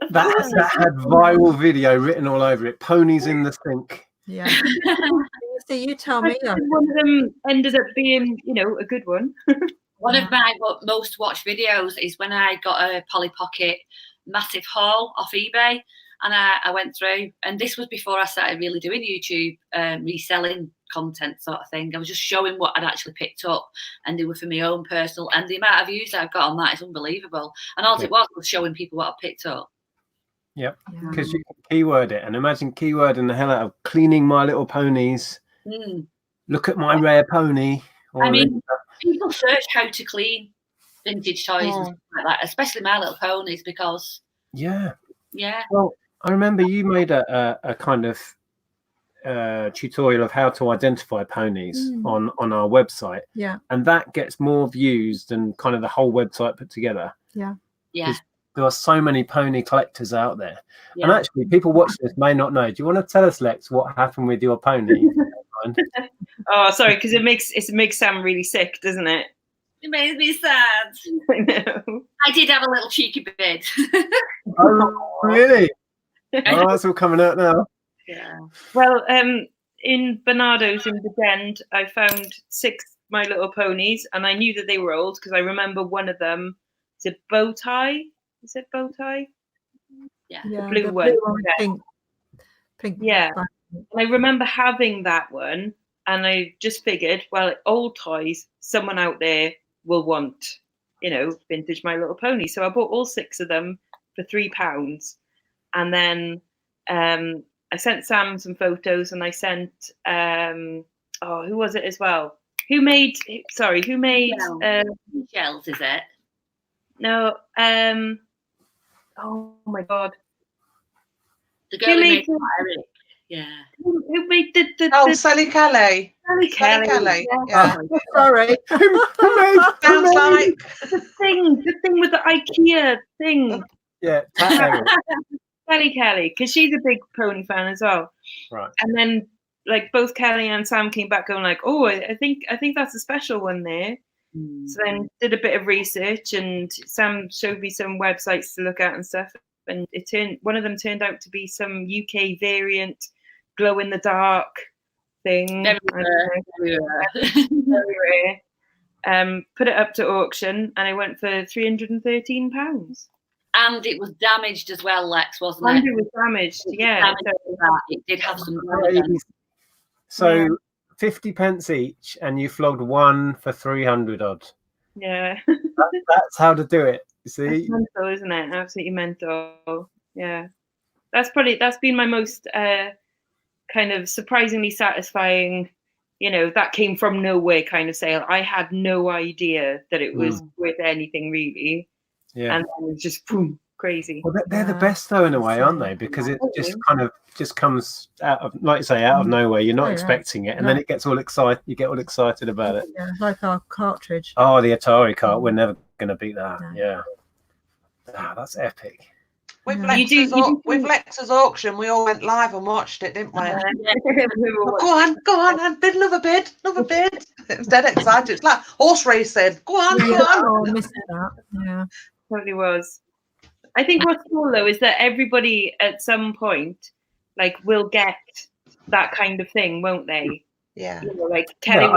That had viral video written all over it. Ponies in the sink. Yeah. So you tell me. One of them ended up being, a good one. One of my most watched videos is when I got a Polly Pocket massive haul off eBay, and I went through, and this was before I started really doing YouTube reselling content sort of thing. I was just showing what I'd actually picked up, and they were for my own personal, and the amount of views that I've got on that is unbelievable. And all it was showing people what I picked up. Yep, because you can keyword it, and imagine keywording the hell out of cleaning My Little Ponies. Look at my rare pony. I mean, people search how to clean vintage toys and stuff like that, especially My Little Ponies, because yeah. Well, I remember you made a kind of tutorial of how to identify ponies on our website. Yeah, and that gets more views than kind of the whole website put together. Yeah. There are so many pony collectors out there, and actually, people watching this may not know. Do you want to tell us, Lex, what happened with your pony? Oh, sorry, because it makes Sam really sick, doesn't it? It made me sad. I know. I did have a little cheeky bid. Oh, really? Oh, that's all coming out now. Yeah. Well, in Bernardo's in Bridgend, I found 6 My Little Ponies, and I knew that they were old because I remember one of them. Is it Bowtie? Is it Bowtie? Yeah. The blue one. Pink. Yeah. And I remember having that one, and I just figured, well, old toys, someone out there will want, vintage My Little Pony. So I bought all 6 of them for £3, and then I sent Sam some photos, and I sent who was it as well? Who made Shells, is it? No, oh my god. The girl who made Eric. Yeah. Who made the Sally Kelly. Sally Kelly. Yeah. Oh, sorry. Sounds like the thing with the IKEA thing. Yeah. Sally Kelly, because she's a big pony fan as well. Right. And then like both Kelly and Sam came back going like, oh, I think that's a special one there. So then did a bit of research, and Sam showed me some websites to look at and stuff. And one of them turned out to be some UK variant glow in the dark thing. Very rare. Put it up to auction, and it went for £313. And it was damaged as well, Lex, wasn't it? And it was damaged, yeah. It did have some damage. So 50 pence each, and you flogged one for 300 odd. Yeah. That's how to do it. You see? That's mental, isn't it? Absolutely mental. Yeah. That's been my most kind of surprisingly satisfying, that came from nowhere kind of sale. I had no idea that it was worth anything really. Yeah. And then it was just boom, crazy. Well, they're the best though in a way, aren't they? Because it just comes out of, like you say, out of nowhere. You're not expecting it, and then it gets all excited. You get all excited about it. Yeah, like our cartridge. Oh, the Atari cart. We're never going to beat that. No. Yeah. That's epic. With Lex's auction, we all went live and watched it, didn't we? Go on, and bid another bid. It was dead excited. It's like horse racing. Go on. Oh, I missed that. Yeah. Totally was. I think what's cool though is that everybody at some point will get that kind of thing, won't they? Yeah. Like Kelly,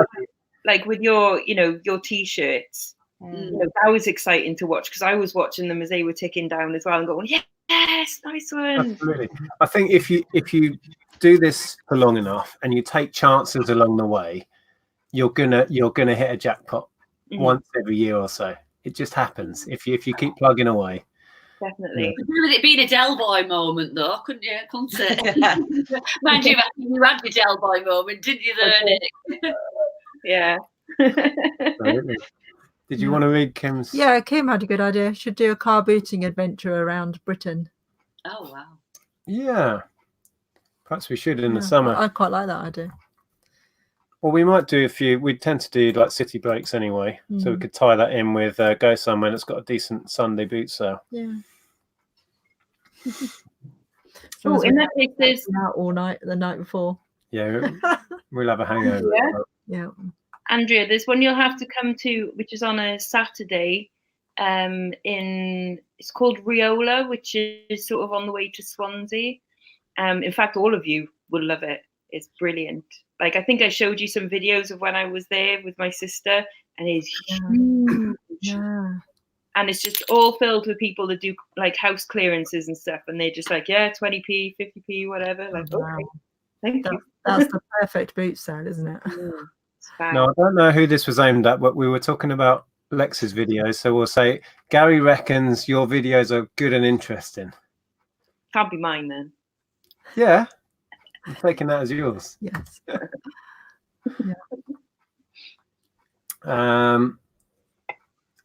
like with your your t-shirts. That was exciting to watch because I was watching them as they were ticking down as well and going, yes, nice one. Absolutely. I think if you do this for long enough and you take chances along the way, you're gonna hit a jackpot once every year or so. It just happens if you keep plugging away. Definitely. With it being a Del Boy moment, though, couldn't it? Mind you, you had the Del Boy moment, didn't you, Nick? Yeah. Did you want to read Kim's? Yeah, Kim had a good idea. Should do a car booting adventure around Britain. Oh, wow. Yeah. Perhaps we should in the summer. I quite like that idea. Well, we might do a few. We tend to do like city breaks anyway, so we could tie that in with go somewhere that's got a decent Sunday boot sale. Yeah. Oh, in that case, there's out all night the night before. Yeah, we'll have a hangover. Yeah. Andrea, there's one you'll have to come to, which is on a Saturday. It's called Riola, which is sort of on the way to Swansea. In fact, all of you will love it. It's brilliant. Like, I think I showed you some videos of when I was there with my sister, and it's huge. Yeah. And it's just all filled with people that do like house clearances and stuff, and they're just like, yeah, 20p, 50p, whatever. Like, okay, thank you. That's the perfect boot sale, isn't it? No, I don't know who this was aimed at, but we were talking about Lex's videos, so we'll say Gary reckons your videos are good and interesting. Can't be mine then. Yeah, I'm taking that as yours. Yes.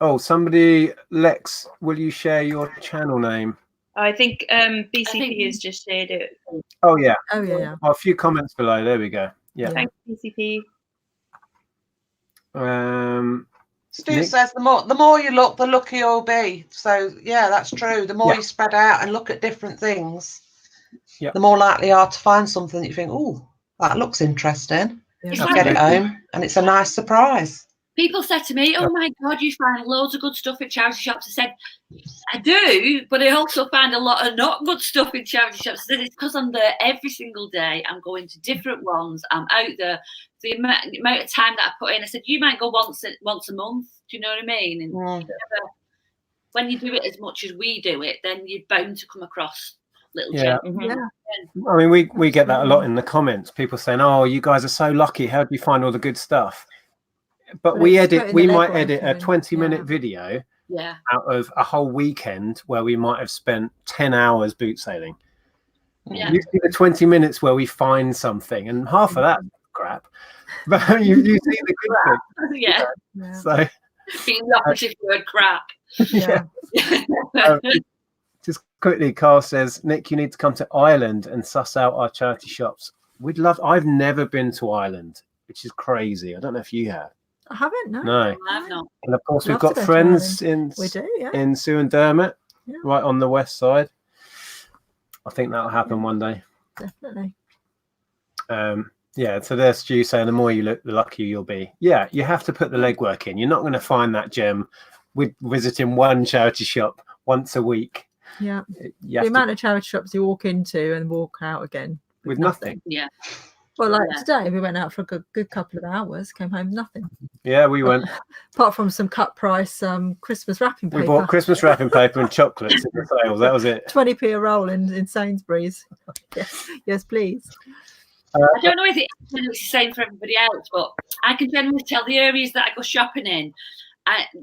Oh, somebody, Lex, will you share your channel name? I think BCP has just shared it. Oh yeah. Oh yeah. Oh, a few comments below. There we go. Yeah. Thanks, BCP. Stu Nick? says the more you look, the luckier you'll be. So yeah, that's true. The more you spread out and look at different things, the more likely you are to find something that you think, oh, that looks interesting. Yeah. Get it home, and it's a nice surprise. People said to me, oh my God, you find loads of good stuff in charity shops. I said, I do, but I also find a lot of not good stuff in charity shops. I said, it's because I'm there every single day. I'm going to different ones. I'm out there. The amount of time that I put in, I said, you might go once a month. Do you know what I mean? And when you do it as much as we do it, then you're bound to come across little gems. I mean, we get that a lot in the comments. People saying, oh, you guys are so lucky. How do you find all the good stuff? But we might edit a 20-minute video out of a whole weekend where we might have spent 10 hours boot sailing. You see the 20 minutes where we find something, and half of that crap. But you see the good thing. So being the opposite word, crap. Just quickly, Carl says, Nick, you need to come to Ireland and suss out our charity shops. We'd love. I've never been to Ireland, which is crazy. I don't know if you have. I haven't. No. I've not. And of course, we've got friends in Sue and Dermot, right on the west side. I think that'll happen one day. Definitely. So there's Stu saying the more you look, the luckier you'll be. Yeah, you have to put the legwork in. You're not going to find that gem with visiting one charity shop once a week. Yeah. The amount of charity shops you walk into and walk out again with nothing. Yeah. Well, like today, we went out for a good couple of hours, came home nothing. Yeah, we went. Apart from some cut price Christmas wrapping paper. We bought Christmas wrapping paper and chocolates in the sales. That was it. 20p a roll in Sainsbury's. Yes, please. I don't know if it's the same for everybody else, but I can generally tell the areas that I go shopping in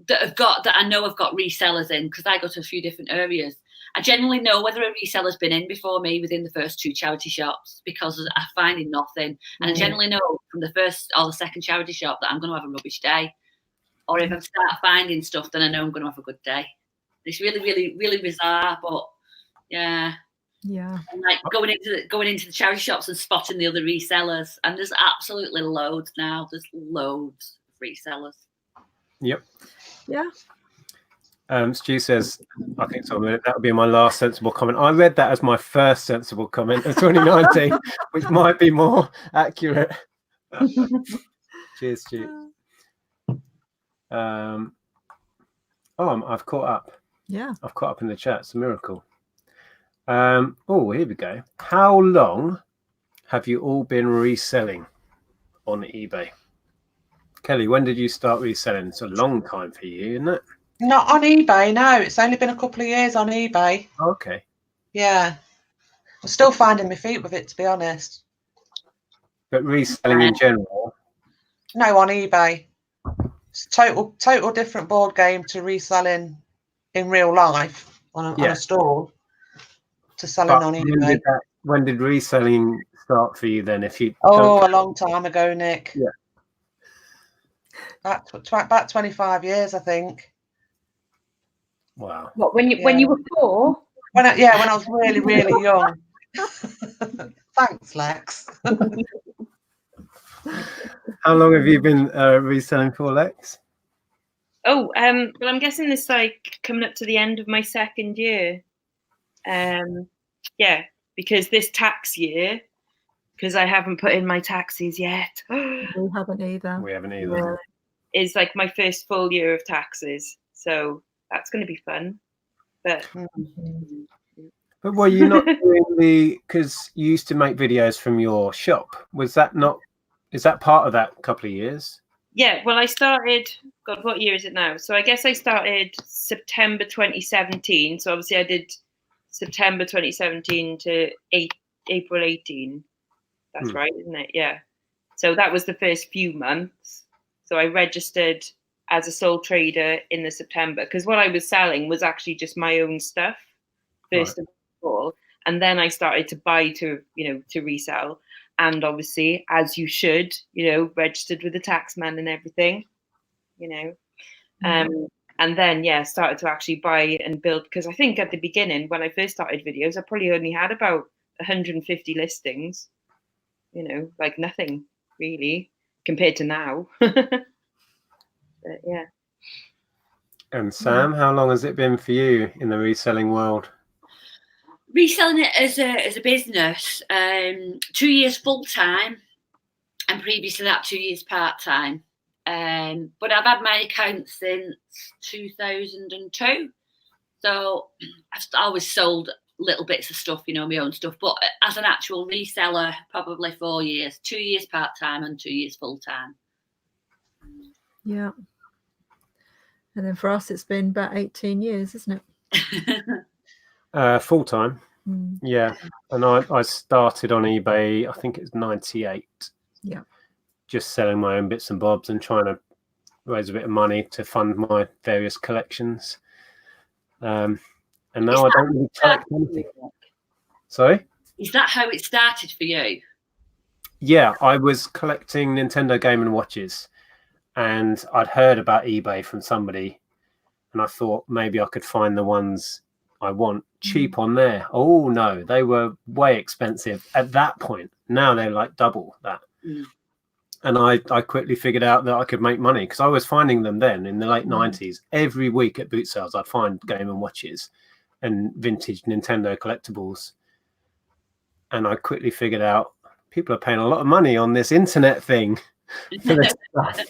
that I know have got resellers in, because I go to a few different areas. I generally know whether a reseller's been in before me within the first 2 charity shops, because I'm finding nothing. And I generally know from the first or the second charity shop that I'm going to have a rubbish day. Or if I start finding stuff, then I know I'm going to have a good day. It's really, really, really bizarre, but yeah. Yeah. And like going into the charity shops and spotting the other resellers. And there's absolutely loads now. There's loads of resellers. Yep. Yeah. Stu says, I think so. That would be my last sensible comment. I read that as my first sensible comment of 2019, which might be more accurate. Cheers, Stu. I've caught up. Yeah. I've caught up in the chat. It's a miracle. Here we go. How long have you all been reselling on eBay? Kelly, when did you start reselling? It's a long time for you, isn't it? Not on eBay, no. It's only been a couple of years on eBay. Okay. Yeah. I'm still finding my feet with it, to be honest. But reselling in general? No, on eBay. It's a total different board game to reselling in real life on a store to selling on eBay. When did reselling start for you then? A long time ago, Nick. Yeah. About 25 years, I think. Wow. What, when you were 4? When I was really, really young. Thanks, Lex. How long have you been reselling for, Lex? Oh, well, I'm guessing this like coming up to the end of my second year. Yeah, because this tax year, because I haven't put in my taxes yet. We haven't either. We haven't either. Is like my first full year of taxes, so that's going to be fun. But were you not doing because you used to make videos from your shop? Was that not? Is that part of that couple of years? Yeah, well, I started. God, what year is it now? So I guess I started September 2017. So obviously I did September 2017 to April 18. That's right, isn't it? Yeah. So that was the first few months. So I registered as a sole trader in the September, because what I was selling was actually just my own stuff first of all, and then I started to buy to resell, and obviously, as you should, registered with the taxman and everything, and then started to actually buy and build, because I think at the beginning when I first started videos, I probably only had about 150 listings, like nothing really compared to now. But, yeah. And Sam, how long has it been for you in the reselling world? Reselling it as a business, 2 years full time, and previously that 2 years part time. But I've had my account since 2002, so I've always sold little bits of stuff, my own stuff. But as an actual reseller, probably 4 years, 2 years part time and 2 years full time. Yeah. And then for us, it's been about 18 years, isn't it? Full time. Mm. Yeah. And I started on eBay, I think it's 98. Yeah. Just selling my own bits and bobs and trying to raise a bit of money to fund my various collections. And now I don't really collect anything. Sorry? Is that how it started for you? Yeah, I was collecting Nintendo Game & Watches, and I'd heard about eBay from somebody, and I thought maybe I could find the ones I want cheap on there. Oh no, they were way expensive at that point. Now they're like double that. And I quickly figured out that I could make money, because I was finding them then in the late 90s. Every week at boot sales, I'd find Game & Watches and vintage Nintendo collectibles. And I quickly figured out people are paying a lot of money on this internet thing for this stuff.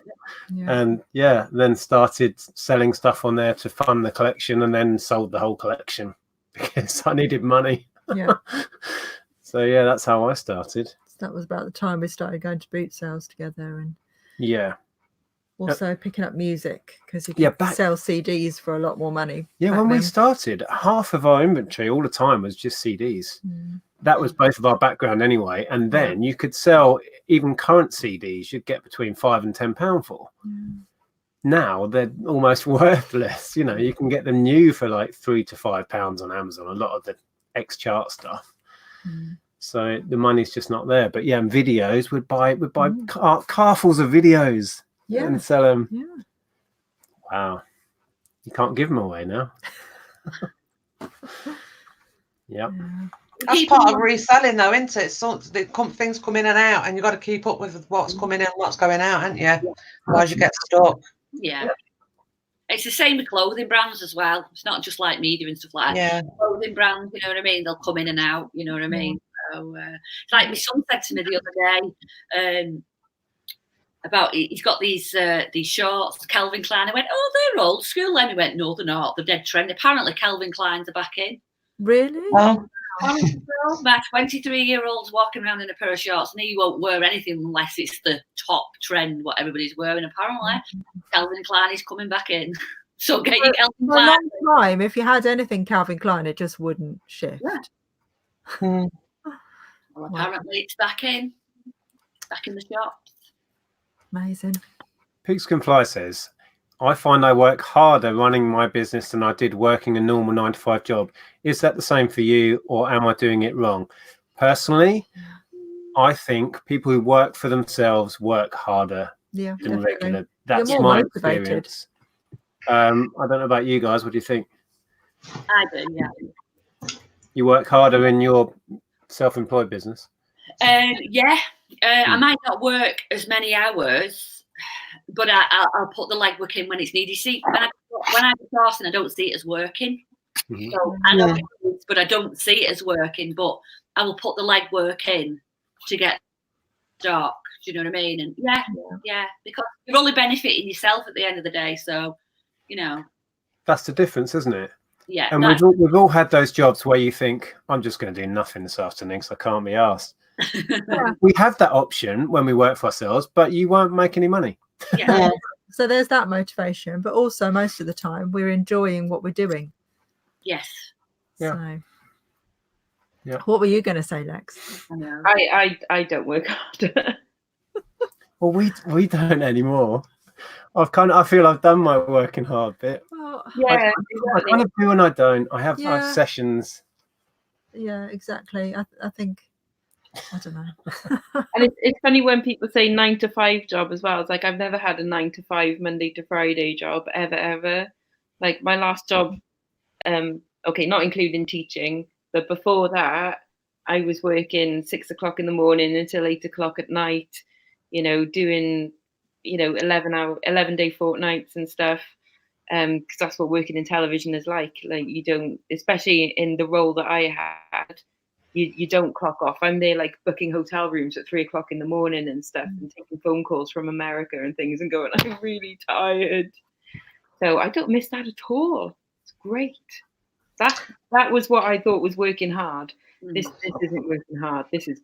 And then started selling stuff on there to fund the collection, and then sold the whole collection because I needed money. Yeah. So yeah, that's how I started. That was about the time we started going to boot sales together, and also picking up music, because you could sell CDs for a lot more money. Yeah, when we started, half of our inventory all the time was just CDs. That was both of our background anyway. And then you could sell even current CDs. You'd get between £5 and £10 for. Now they're almost worthless. You can get them new for like £3 to £5 on Amazon. A lot of the X-chart stuff. So the money's just not there. But yeah, and videos, would buy carfuls of videos and sell them. Yeah. Wow. You can't give them away now. Yep. That's part of reselling, though, isn't it? So things come in and out, and you've got to keep up with what's coming in and what's going out, haven't you? Otherwise you get stuck. Yeah. It's the same with clothing brands as well. It's not just like media and stuff like that. Yeah. Clothing brands, you know what I mean? They'll come in and out, you know what I mean? So, it's like my son said to me the other day about he's got these shorts, Calvin Klein. I went, oh, they're old school. And he went, no, they're not. They're dead trend. Apparently, Calvin Klein's are back in. Really? Oh. My 23-year-old's walking around in a pair of shorts, and he won't wear anything unless it's the top trend, what everybody's wearing. Apparently, Calvin Klein is coming back in. So get your Calvin Klein. For a long time, if you had anything Calvin Klein, it just wouldn't shift. Yeah. Well, apparently it's back in the shops. Amazing. Pigs Can Fly says, I find I work harder running my business than I did working a normal 9-to-5 job. Is that the same for you, or am I doing it wrong? Personally, I think people who work for themselves work harder than regular. That's my experience. I don't know about you guys. What do you think? I do, yeah. You work harder in your self-employed business? Yeah, I might not work as many hours, but I'll put the legwork in when it's needed. See, when I'm sourcing, I don't see it as working. Mhm. So I know it is, but I don't see it as working. But I will put the legwork in to get stock. Do you know what I mean? And yeah, because you're only benefiting yourself at the end of the day. So, you know, That's the difference, isn't it? yeah. And we've all had those jobs where you think, I'm just going to do nothing this afternoon because I can't be asked. We have that option when we work for ourselves, but you won't make any money. Yeah. So there's that motivation, but also most of the time we're enjoying what we're doing. Yes. Yeah. So, yeah. What were you going to say, Lex? I know. I don't work hard. Well, we don't anymore. I feel I've done my working hard bit. Well, Yeah, I kind of do and I don't. I have sessions. Yeah, exactly. I think, I don't know. And it's funny when people say 9 to 5 job as well. It's like I've never had a 9 to 5 Monday to Friday job ever. Like my last job, okay, not including teaching, but before that, I was working 6 o'clock in the morning until 8 o'clock at night. You know, doing 11-day fortnights and stuff. Because that's what working in television is like. Like you don't, especially in the role that I had. You don't clock off. I'm there like booking hotel rooms at 3 o'clock in the morning and stuff, and taking phone calls from America and things, and going, I'm really tired. So I don't miss that at all. It's great. That was what I thought was working hard. This isn't working hard. This is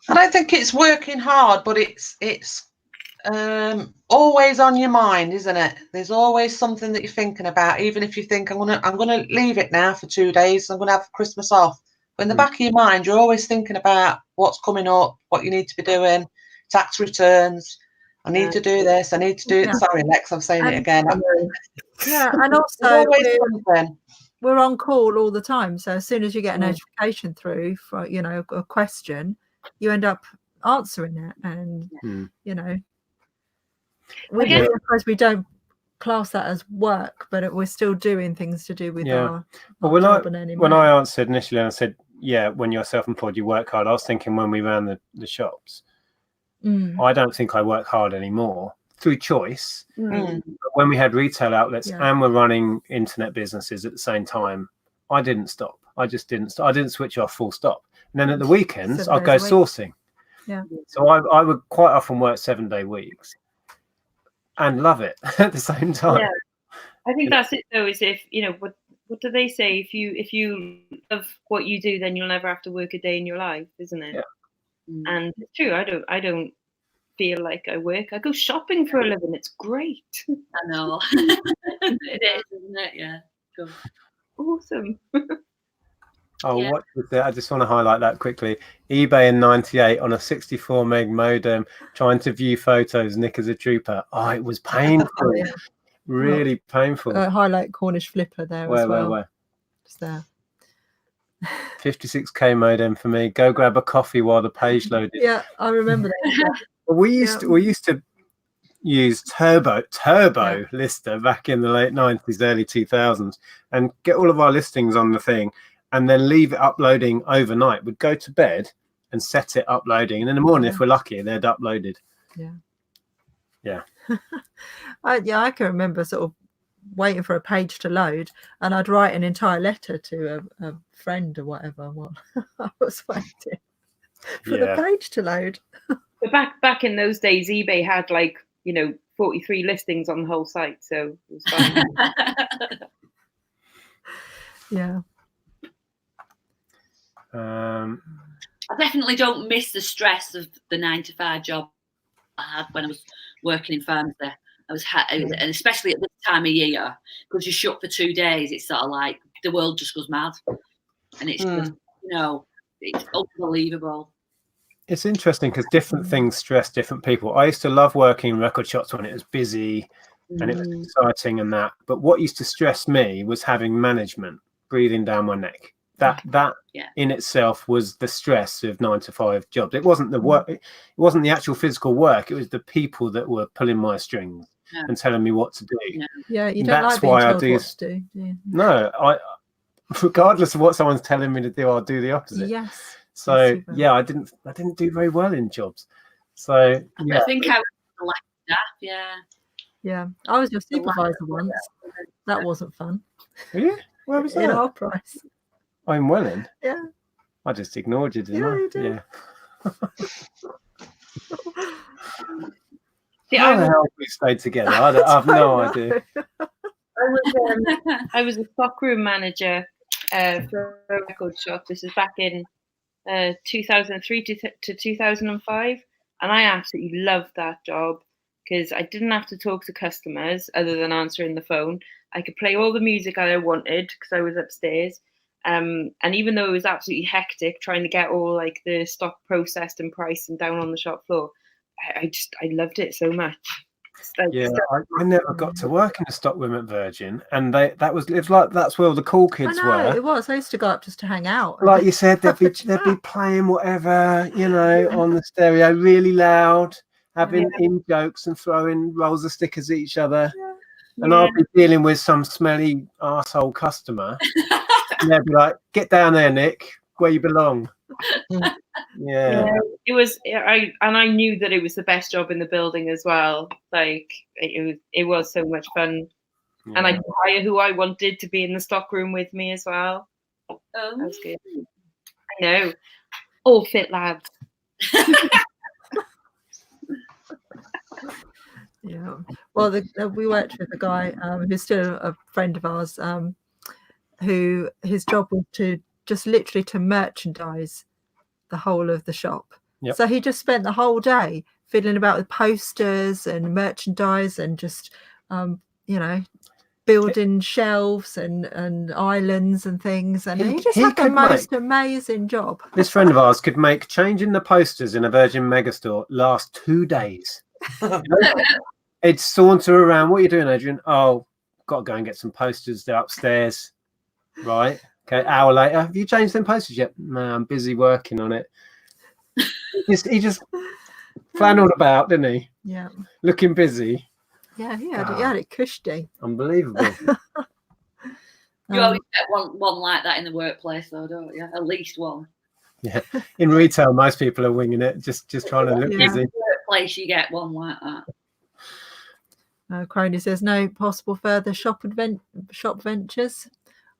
I don't think it's working hard, but it's always on your mind, isn't it? There's always something that you're thinking about, even if you think I'm gonna leave it now for 2 days, I'm gonna have Christmas off. But in the back of your mind, you're always thinking about what's coming up, what you need to be doing, tax returns. I need to do this. I need to do it. Sorry, Lex, I'm saying it again. Yeah, and also something. We're on call all the time. So as soon as you get a notification through for a question, you end up answering it, and I suppose we don't class that as work, but we're still doing things to do with our job. When I answered initially, I said, yeah, when you're self-employed, you work hard. I was thinking when we ran the shops, I don't think I work hard anymore through choice. But when we had retail outlets and we're running internet businesses at the same time, I didn't stop. I just didn't stop. I didn't switch off full stop. And then at the weekends, I'd go sourcing. Yeah. So I would quite often work 7-day weeks and love it at the same time. Yeah. I think that's it though, is if, what do they say? If you love what you do, then you'll never have to work a day in your life, isn't it? Yeah. And it's true. I don't feel like I work. I go shopping for a living. It's great. I know. It is, isn't it? Yeah. Good. Awesome. What was that? I just want to highlight that quickly. eBay in '98 on a 64 meg modem, trying to view photos. Nick as a trooper. Oh, it was painful. Really painful. Highlight Cornish flipper there as well. Where? Just there. 56k modem for me. Go grab a coffee while the page loaded. Yeah, I remember that. We used to use turbo lister back in the late 90s, early 2000s, and get all of our listings on the thing, and then leave it uploading overnight. We'd go to bed and set it uploading, and in the morning, if we're lucky, they'd uploaded. Yeah. I can remember sort of waiting for a page to load, and I'd write an entire letter to a friend or whatever while I was waiting for the page to load. But back in those days, eBay had 43 listings on the whole site, so it was fine. Yeah. I definitely don't miss the stress of the 9-to-5 job I had when I was working in pharmacy. And especially at this time of year, because you're shut for 2 days, it's sort of like the world just goes mad, and it's just, it's unbelievable. It's interesting because different things stress different people. I used to love working in record shops when it was busy and it was exciting and that. But what used to stress me was having management breathing down my neck. That in itself was the stress of 9-to-5 jobs. It wasn't the work. It wasn't the actual physical work. It was the people that were pulling my strings and telling me what to do. Yeah, you don't like being told what to do you? No, regardless of what someone's telling me to do, I'll do the opposite. Yes. So Yes, you will. yeah, I didn't do very well in jobs. So yeah, I think I was the last staff. Yeah. Yeah, I was your The last supervisor once. That wasn't fun. yeah. Where was In that? our price. I'm Welling. Yeah. I just ignored you, didn't Yeah, I? you did. Yeah. See, How I the was, hell we stayed together? I've no idea. I was a stockroom manager for a record shop. This is back in 2003 to 2005, and I absolutely loved that job because I didn't have to talk to customers other than answering the phone. I could play all the music I wanted because I was upstairs. And even though it was absolutely hectic trying to get all like the stock processed and priced and down on the shop floor, I loved it so much. Like, Yeah, I never got to work in the stockroom at Virgin, and it's like that's where all the cool I kids know, were. it was. I used to go up just to hang out. Like you said, they'd be playing whatever, on the stereo, really loud, having in jokes and throwing rolls of stickers at each other. Yeah. And I'll be dealing with some smelly arsehole customer. And they'd be like, "Get down there, Nick, where you belong." Yeah. It was. I knew that it was the best job in the building as well. Like it was so much fun, and I could hire who I wanted to be in the stockroom with me as well. That was good. I know, all fit lads. Yeah. Well, we worked with a guy who's still a friend of ours, who his job was to just literally to merchandise the whole of the shop. Yep. So he just spent the whole day fiddling about with posters and merchandise and just, building shelves and islands and things. And he just had the most amazing job. This friend of ours could make changing the posters in a Virgin Megastore last 2 days. He'd saunter around. What are you doing, Adrian? Oh, got to go and get some posters. They're upstairs. Right. Okay. Hour later. Have you changed them posters yet? No, I'm busy working on it. He just flannelled about, didn't he? Yeah. Looking busy. Yeah, he had it cushy. Unbelievable. You always get one like that in the workplace, though, don't you? At least one. Yeah. In retail, most people are winging it, just trying to look busy. In the workplace, you get one like that. Crony says no possible further shop ventures.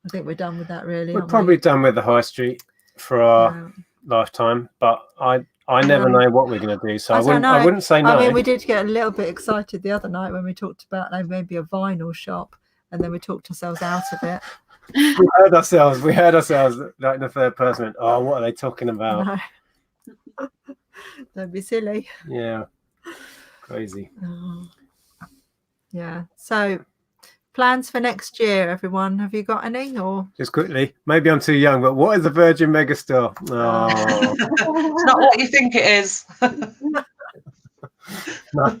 I think we're done with that, really. We're probably done with the high street for our lifetime, but I never know what we're going to do, so I wouldn't say no. I mean, we did get a little bit excited the other night when we talked about maybe a vinyl shop, and then we talked ourselves out of it. We heard ourselves like in the third person. Oh, what are they talking about? No. Don't be silly. Yeah, crazy. Yeah. So, plans for next year, everyone? Have you got any? Or just quickly, maybe I'm too young, but what is a Virgin Megastore? Oh, it's not what you think it is. No.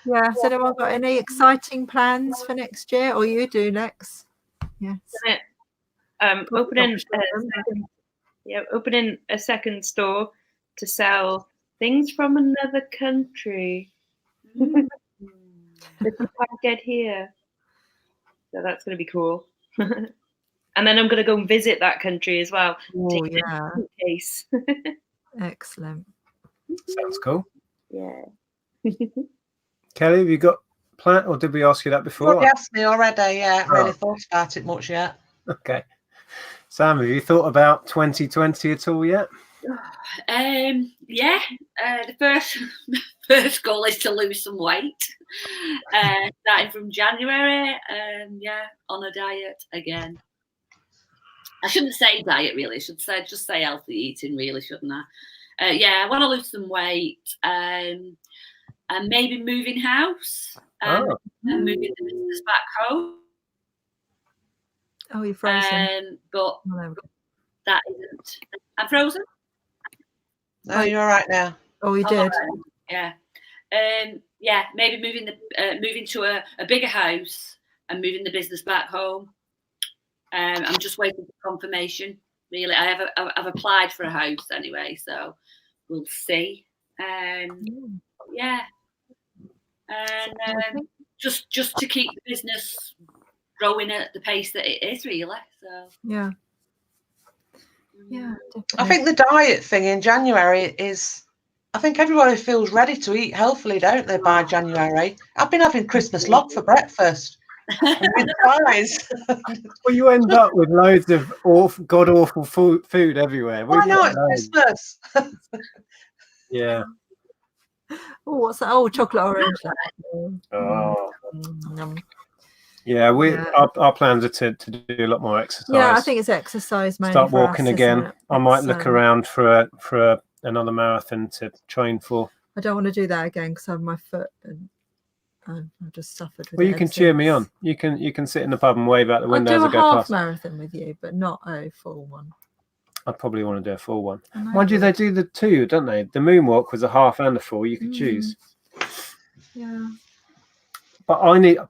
Yeah. Has anyone got any exciting plans for next year, or you do, Lex? Yes. Opening a second store to sell things from another country. That you can't get here. So that's going to be cool. And then I'm going to go and visit that country as well. Oh, yeah. Case. Excellent. Sounds cool. Yeah. Kelly, have you got plan, or did we ask you that before? You asked me already. Yeah, I haven't really thought about it much yet. Okay. Sam, have you thought about 2020 at all yet? Yeah. The first goal is to lose some weight. Starting from January. On a diet again. I shouldn't say diet really. I should just say healthy eating really, shouldn't I? I want to lose some weight. And maybe moving house. And moving the business back home. Oh, you're frozen. But that isn't. I'm frozen. No, you're all right now. Oh, you did. Yeah. Maybe moving to a bigger house and moving the business back home. I'm just waiting for confirmation. Really, I've applied for a house anyway, so we'll see. Just to keep the business growing at the pace that it is, really. So Yeah, I definitely. think the diet thing in January is, I think everybody feels ready to eat healthily, don't they, by January? I've been having Christmas log for breakfast. And mince pies. Well, you end up with loads of god awful food everywhere. Why We've got not? It's loads. Christmas. Yeah. Oh, what's that? Oh, chocolate orange. Oh. Yum. Yeah, Yeah. our plans are to do a lot more exercise. Yeah, I think it's exercise mainly. Start for walking us, again. isn't it? I might It's, look around for another marathon to train for. I don't want to do that again because I have my foot and I've just suffered with Well, it. you can ever cheer me since. on. You can sit in the pub and wave out the I'll window do as a I go half past. marathon with you, but not a full one. I'd probably want to do a full one. I know Mind you, they do the two, don't they? The moonwalk was a half and a full. You could choose. Yeah. But I need a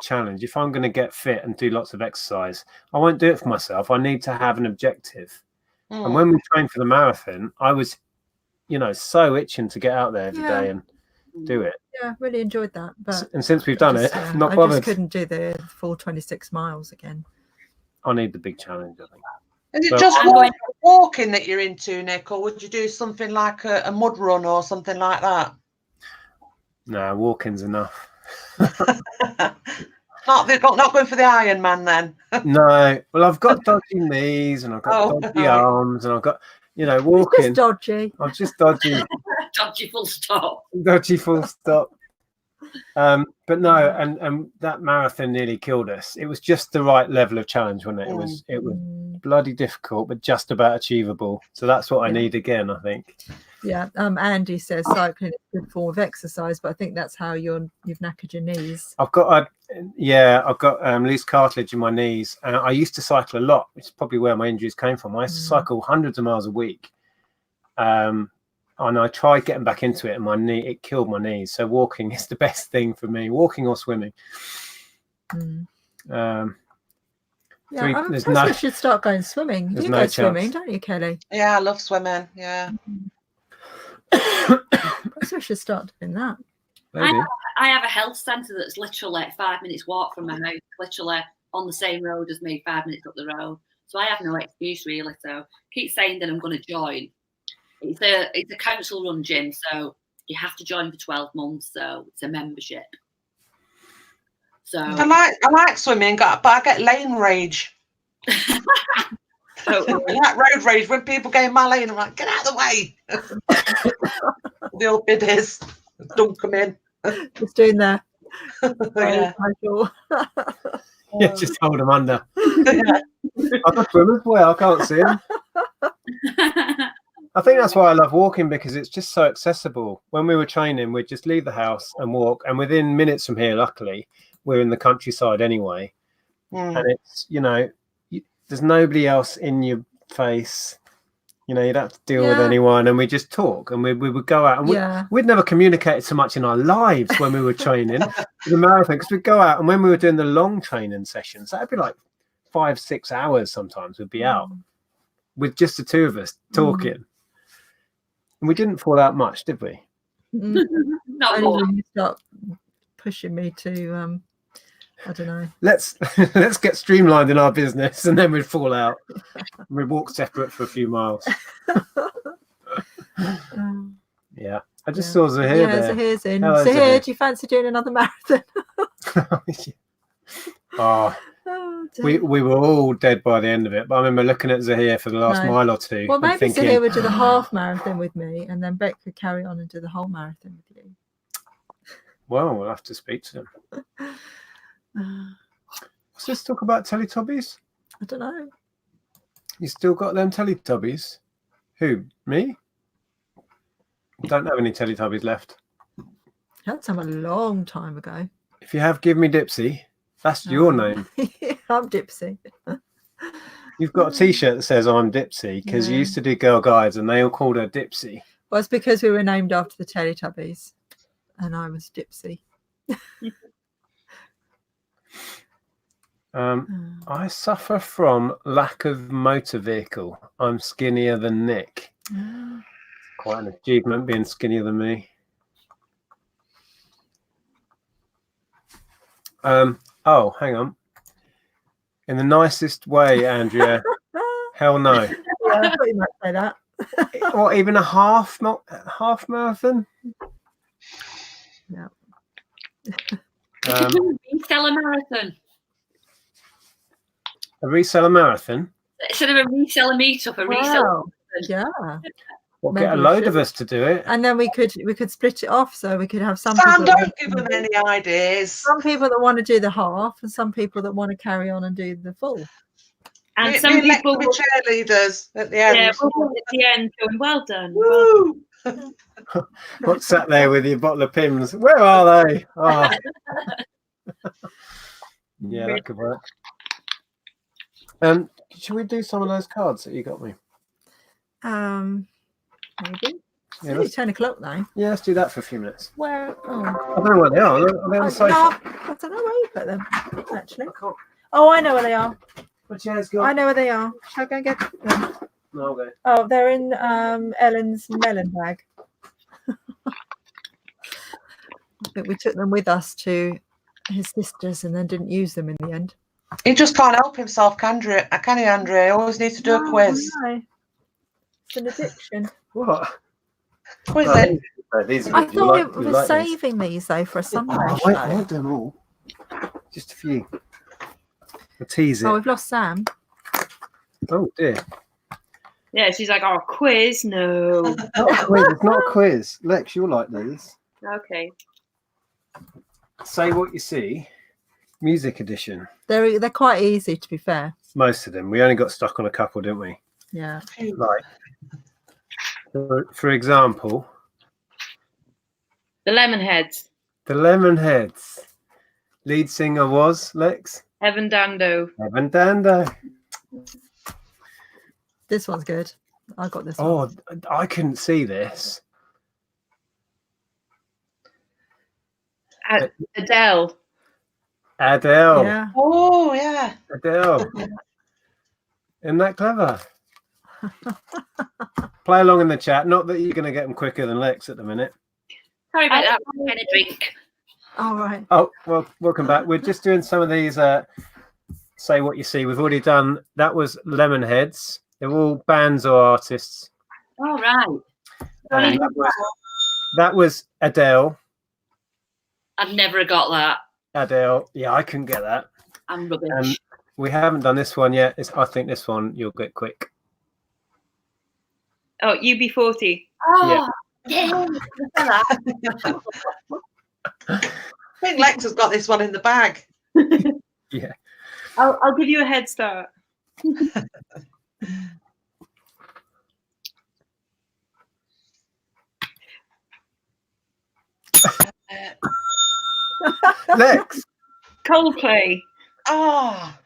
challenge. If I'm going to get fit and do lots of exercise, I won't do it for myself. I need to have an objective. And when we trained for the marathon, I was, so itching to get out there every day and do it. Yeah, really enjoyed that. But And since we've done it, not I bothered. just couldn't do the full 26 miles again. I need the big challenge, I think. Is it Well, just walking that you're into, Nick, or would you do something like a mud run or something like that? No, walking's enough. Not going for the Ironman then. No, well, I've got dodgy knees and I've got dodgy arms and I've got, walking. It's just dodgy. I'm just dodgy. Dodgy full stop. Dodgy full stop. But no, and that marathon nearly killed us. It was just the right level of challenge, wasn't it? It was bloody difficult, but just about achievable. So that's what I need again, I think. Yeah. Andy says cycling is a good form of exercise, but I think that's how you've knackered your knees. I've got loose cartilage in my knees, and I used to cycle a lot, which is probably where my injuries came from. I used to cycle hundreds of miles a week, and I tried getting back into it, and it killed my knees. So walking is the best thing for me, walking or swimming. Yeah, I suppose we should start going swimming. You go swimming, don't you, Kelly? Yeah, I love swimming. Yeah. Perhaps we should start doing that. I have a health centre that's literally 5 minutes walk from my house, literally on the same road as me, 5 minutes up the road. So I have no excuse really. So keep saying that I'm going to join. It's a council run gym, so you have to join for 12 months. So it's a membership. So I like swimming, but I get lane rage. That road rage when people go in my lane, I'm like, get out of the way. The old biddies, don't come in. Just doing that. Yeah, just hold them under. I've got swimmers. Well, I can't see them. I think that's why I love walking, because it's just so accessible. When we were training, we'd just leave the house and walk, and within minutes from here, luckily, we're in the countryside anyway, and it's there's nobody else in your face. You don't have to deal with anyone, and we just talk, and we would go out, and we'd never communicated so much in our lives when we were training the marathon, because we'd go out, and when we were doing the long training sessions, that'd be like 5-6 hours sometimes. We'd be out with just the two of us talking, and we didn't fall out much, did we? Not only when you start pushing me to I don't know. Let's get streamlined in our business, and then we'd fall out. We'd walk separate for a few miles. Yeah, I just saw Zahir there. Yeah, Zahir's in. Hello, Zahir, do you fancy doing another marathon? We were all dead by the end of it, but I remember looking at Zahir for the last mile or two. Well, maybe thinking, Zahir would do the half marathon with me, and then Beck could carry on and do the whole marathon with you. Well, we'll have to speak to him. Let's just talk about Teletubbies. I don't know. You still got them Teletubbies? Who? Me? Don't have any Teletubbies left. Had some a long time ago. If you have, give me Dipsy. That's your name. I'm Dipsy. You've got a T-shirt that says I'm Dipsy, because you used to do Girl Guides and they all called her Dipsy. Well, it's because we were named after the Teletubbies, and I was Dipsy. I suffer from lack of motor vehicle. I'm skinnier than Nick. Quite an achievement being skinnier than me. Oh, hang on. In the nicest way, Andrea, Hell no. Yeah, I thought you might say that. Or even a half marathon. Yeah. Resell a marathon. A reseller marathon. Instead of a reseller meetup, a reseller. Wow. Yeah. Or Maybe get a we load should. of us to do it. And then we could split it off, so we could have some Sam, people that don't give them any ideas. some people that want to do the half and some people that want to carry on and do the full. And Me some and Lex people will be cheerleaders at the end. yeah, we'll be at the end going, well done. Woo! What's sat there with your bottle of Pims? Where are they? Oh. Yeah, that could work. Should we do some of those cards that you got me? Maybe. Yeah, It's 10 o'clock now. Yeah, let's do that for a few minutes. Where? Oh, I don't know where they are. Are they on the sofa? I don't know where you put them, actually. Oh, I know where they are. My chair's I gone. know where they are. Shall I go and get them? No, I'll go. Oh, they're in Ellen's melon bag. I think we took them with us to his sister's and then didn't use them in the end. He just can't help himself, can he, Andrea? He always needs to do a quiz. No. It's an addiction. What? Quiz Oh, it. these are I good. You thought like- it you was like these? saving these though for a Sunday Oh, show. wait, I won't do them all. Just a few. I'll tease it. Oh, we've lost Sam. Oh dear. Yeah, she's like, oh, quiz? No. Not a quiz. It's not a quiz. Lex, you'll like these. Okay. Say what you see. Music edition. They're quite easy, to be fair. Most of them. We only got stuck on a couple, didn't we? Yeah. Like, for example, The Lemonheads. the Lemonheads. Lead singer was Lex. Evan Dando. Evan Dando. This one's good. I got this one. Oh, I couldn't see this. Adele. Adele. Yeah. Oh, yeah. Adele. Isn't that clever? Play along in the chat. Not that you're going to get them quicker than Lex at the minute. Sorry about that. I'm getting a drink. All right. Oh, well, welcome back. We're just doing some of these say what you see. We've already done, that was Lemonheads. They're all bands or artists. All right. And that was Adele. I've never got that. Adele. Yeah, I couldn't get that. I'm rubbish. We haven't done this one yet. I think this one you'll get quick. Oh, UB40. Oh, yeah. I think Lex has got this one in the bag. Yeah. I'll give you a head start. Lex, Coldplay. Ah.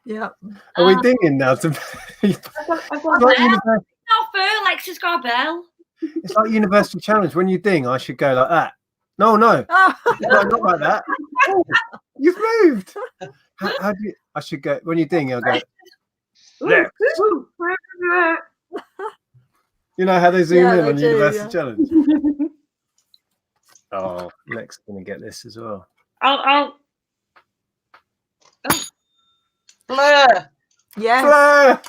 Yeah. are we dinging now? I've got It's a like bell. universal- Not fair. Lex has got a bell. it's like Universal Challenge. When you ding, I should go like that. No. No, not like that. Oh, you've moved. How do you? I should go when you ding. I'll go. Lex. You know how they zoom Yeah, in they on do, Universal yeah. Challenge. Oh, Lex is gonna get this as well. I'll Blur. Yes. Flare!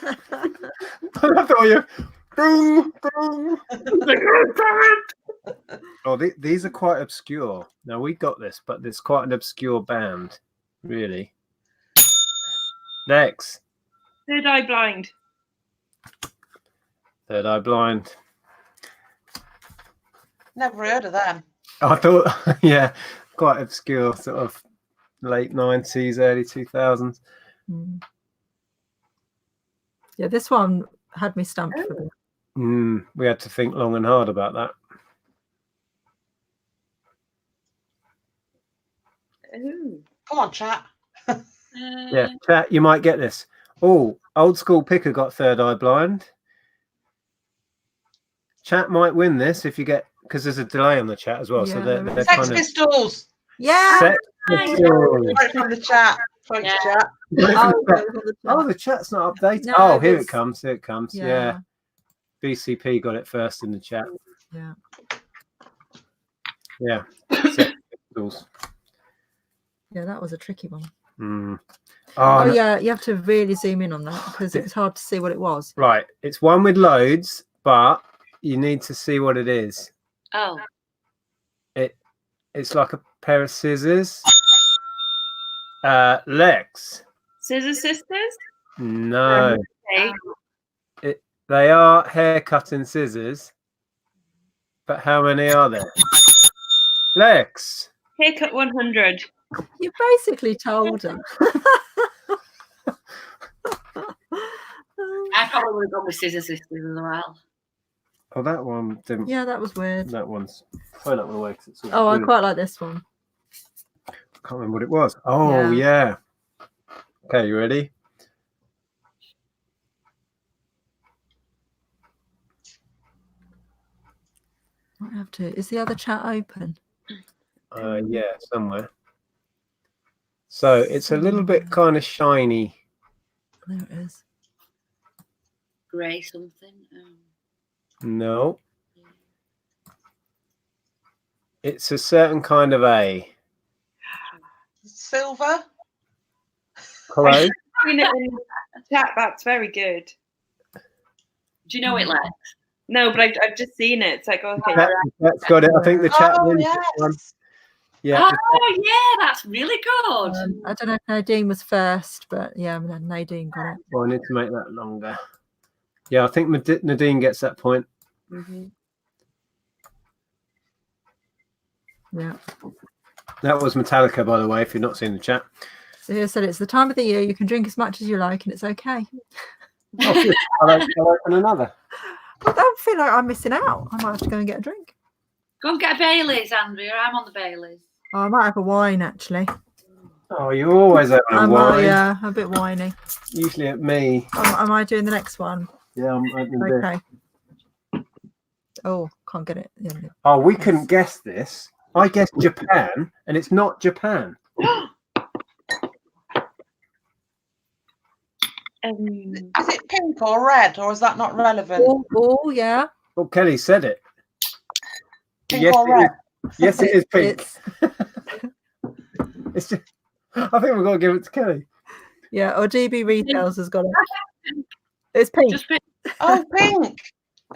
I love the way you. Boom, boom. Oh, these are quite obscure. Now we got this, but it's quite an obscure band, really. Next, Third Eye Blind. Third Eye Blind. Never heard of them. I thought, yeah, quite obscure, sort of late 90s, early 2000s. Mm. Yeah, this one had me stumped for this. We had to think long and hard about that. Ooh. Come on, chat. Yeah, chat, you might get this. Oh, old school picker got Third Eye Blind. Chat might win this if you get, because there's a delay on the chat as well. So Yeah, they're there is. kind Sex of Pistols. Yeah. Sex Nice. Pistols. Right from the chat. Thanks, Yeah. chat. Oh, the chat's not updated. No, Oh, here there's- it comes. Here it comes. Yeah. Yeah. BCP got it first in the chat. Yeah. Yeah. Sex Pistols. Yeah, that was a tricky one. Mm. Oh, no. yeah, you have to really zoom in on that because it's hard to see what it was. Right, it's one with loads, but you need to see what it is. Oh, It's like a pair of scissors. Lex. Scissor Sisters. No, Okay. they are hair cutting scissors. But how many are there? Lex. Haircut 100. You basically told her. I probably would have gone with Scissor Sisters as well. Oh, that one didn't. Yeah, that was weird. That one's phone up my way. It's all Oh, I weird. quite like this one. Can't remember what it was. Oh, yeah. Okay, you ready? Might have to. Is the other chat open? Yeah, somewhere. So it's a little bit kind of shiny. There it is. Grey something. No. It's a certain kind of A. Silver. Close. In the chat, that's very good. Do you know it, Lex? No, but I've just seen it. It's like, okay, That's got it. I think the chat Oh wins this one. yes. Yeah. Oh, yeah, that's really good. I don't know if Nadine was first, but yeah, Nadine got it. Well, I need to make that longer. Yeah, I think Nadine gets that point. Yeah. That was Metallica, by the way, if you've not seen the chat. So here said it's the time of the year you can drink as much as you like and it's okay. Oh, good. I'll open another. I don't feel like I'm missing out. I might have to go and get a drink. Go and get a Baileys, Andrea. I'm on the Baileys. Oh, I might have a wine actually. Oh, you always have a wine. Yeah, a bit whiny. Usually at me. Am I doing the next one? Yeah, I'm opening this. Okay. Oh, can't get it. Yeah. Oh, we couldn't guess this. I guessed Japan, and it's not Japan. Is it pink or red, or is that not relevant? Oh, yeah. Well, Kelly said it. Pink Yes, or it red? is. Yes, it is pink. It's just. I think we've got to give it to Kelly. Yeah, or GB Retails has got it. It's pink. Just pink. Oh, pink.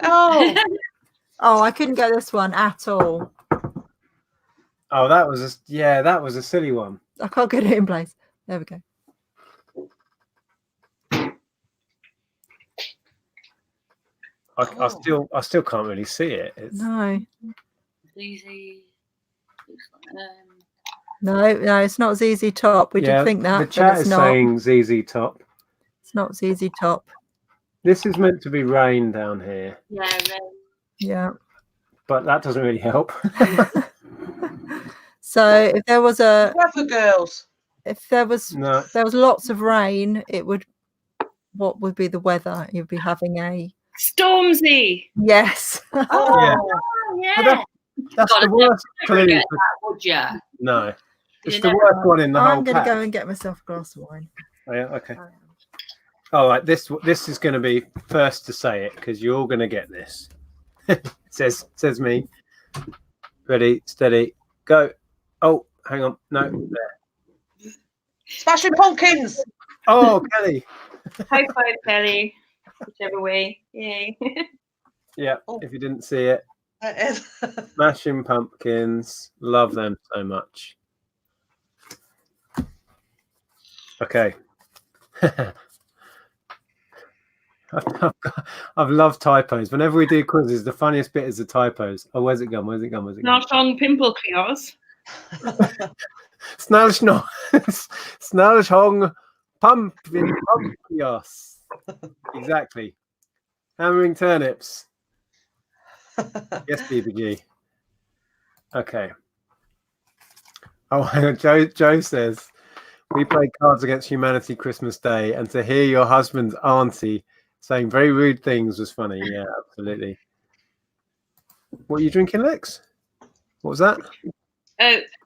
Oh, Oh, I couldn't get this one at all. Oh, that was a silly one. I can't get it in place. There we go. I still can't really see it. It's, No, Easy. no, it's not ZZ Top. We did think that, the but chat it's is not. saying ZZ Top. It's not ZZ Top. This is meant to be rain down here, Yeah, red. Yeah. but that doesn't really help. So if there was Weather Girls. No. lots of rain, it would. What would be the weather? You'd be having a Stormzy. yes. Oh, Yeah. Oh, yeah. But that's the worst clue. Get that, would you? No, it's You the never worst one in the I'm whole going to pack. go and get myself a glass of wine. Oh, yeah, okay. All right, this is going to be first to say it because you're all going to get this. says me. Ready, steady, go. Oh, hang on. No, there. Smashing Pumpkins. Oh, Kelly. High five, Kelly. Whichever way. Yay. Yeah, if you didn't see it. It is. Smashing Pumpkins. Love them so much. Okay. I've loved typos. Whenever we do quizzes, the funniest bit is the typos. Oh, where's it gone? Where's it gone? Where's it gone? Not on pimple cures. Snarlish no. Snarlish hong pumpkin pumpkios. Exactly. Hammering turnips. Yes, BBG. Okay. Oh, hang on. Joe says, we played Cards Against Humanity Christmas Day, and to hear your husband's auntie saying very rude things was funny. Yeah, absolutely. What are you drinking, Lex? What was that?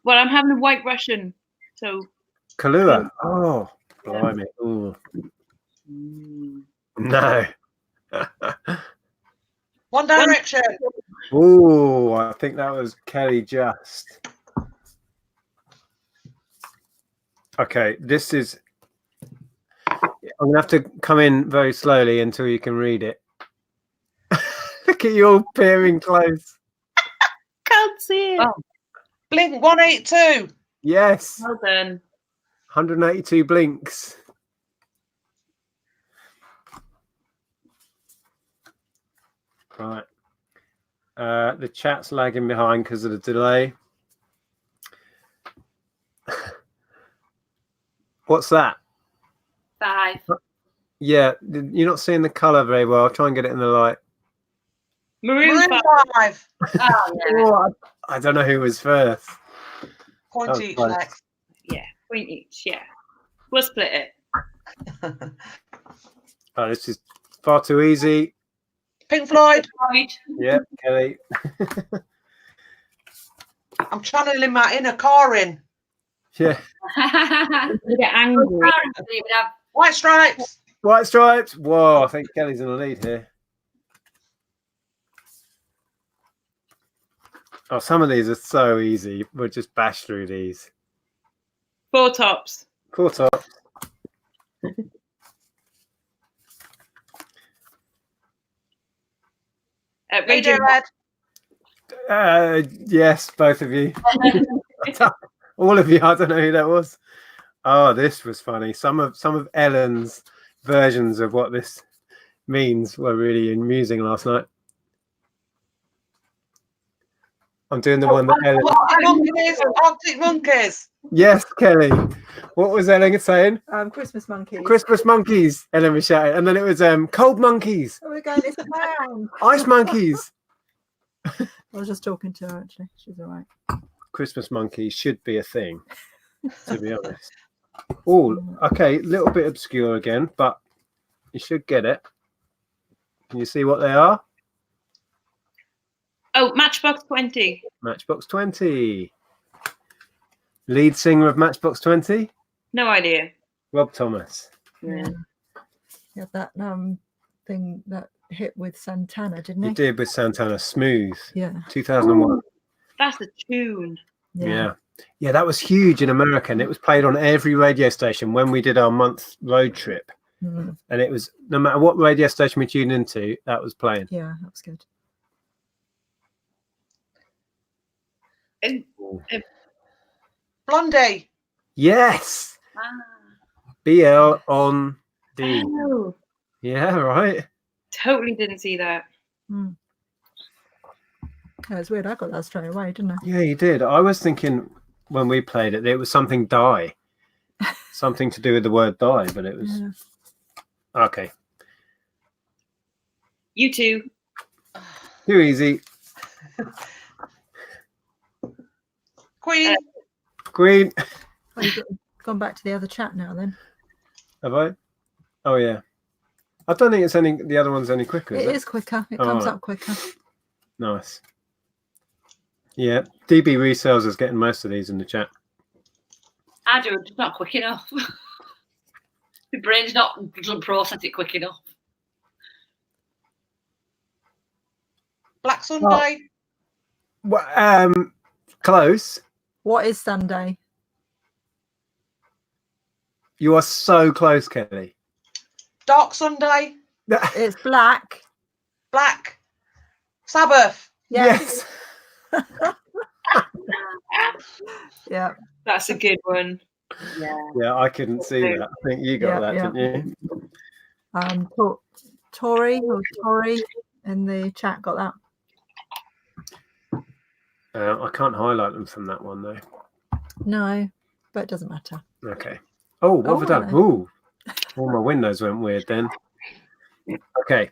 Well, I'm having a White Russian. So Kahlua. Oh, blimey. Ooh. No. One Direction. Ooh, I think that was Kelly just. Okay, this is I'm gonna have to come in very slowly until you can read it. Look at you all peering close. Can't see it. Oh. Blink 182. Yes. Well done. 182 blinks. Right. The chat's lagging behind because of the delay. What's that? 5. Yeah, you're not seeing the colour very well. I'll try and get it in the light. Maroon 5. Oh, yeah. Oh, I don't know who was first. Point Oh, each, close. Lex. Yeah, point each. Yeah, we'll split it. Oh, this is far too easy. Pink Floyd. Yep, Kelly. I'm channeling my inner Corin. Yeah. You get angry. White Stripes. White Stripes. Whoa, I think Kelly's in the lead here. Oh, some of these are so easy. We'll just bash through these. Four Tops. Four Tops. Radiohead. Yes, both of you. All of you. I don't know who that was. Oh, this was funny. Some of Ellen's versions of what this means were really amusing last night. I'm doing the one that Ellen. Arctic Monkeys. Yes, Kelly. What was Ellen saying? Christmas monkeys. Christmas monkeys. Ellen was shouting, and then it was cold monkeys. Oh, we're going this round. Ice monkeys. I was just talking to her actually. She's all right. Christmas monkeys should be a thing, to be honest. Oh, okay, a little bit obscure again, but you should get it. Can you see what they are? Oh, Matchbox 20. Matchbox 20. Lead singer of Matchbox 20? No idea. Rob Thomas. Yeah. He had that thing that hit with Santana, didn't he? He did with Santana. Smooth. Yeah. 2001. That's a tune. Yeah. Yeah, that was huge in America, and it was played on every radio station when we did our month road trip. Mm. And it was, no matter what radio station we tuned into, that was playing. Yeah, that was good. Blondie. Yes. Ah. BL on D. Oh, Yeah, right. totally didn't see that. Mm. Yeah, it's weird. I got that straight away, didn't I? Yeah, you did. I was thinking when we played it, it was something die. Something to do with the word die, but it was... Yeah. Okay. You two. Too easy. Queen. Queen. Well, you've gone back to the other chat now then. Have I? Oh, yeah. I don't think it's any... The other one's any quicker, is It it? is quicker. It Oh, comes right. up quicker. Nice. Yeah, DB Resells is getting most of these in the chat. I do, it's not quick enough. My brain's doesn't process it quick enough. Black Sunday. Well, close. What is Sunday? You are so close, Kelly. Dark Sunday. It's black. Black Sabbath. Yes. Yeah. That's a good one. Yeah. Yeah, I couldn't see that. I think you got that, didn't you? Tori in the chat got that. I can't highlight them from that one, though. No, but it doesn't matter. Okay. Oh, what have I done? hello. Ooh. All my windows went weird then. Okay.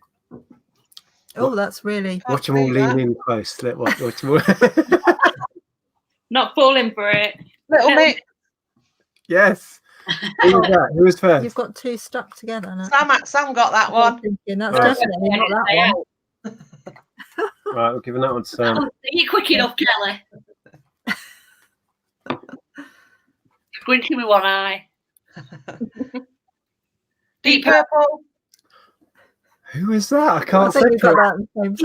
Oh, that's really... Watch them all lean in close. Watch them all. Not falling for it. Little Mick. Yes. Who was that? Who was first? You've got two stuck together now. Sam got that one. Thinking, that's Right. definitely not that one. Right, we're giving that one to Sam. Are you quick enough, Kelly? Squinting with one eye. Deep Purple. Who is that? I I can't think we've got separate. that at the same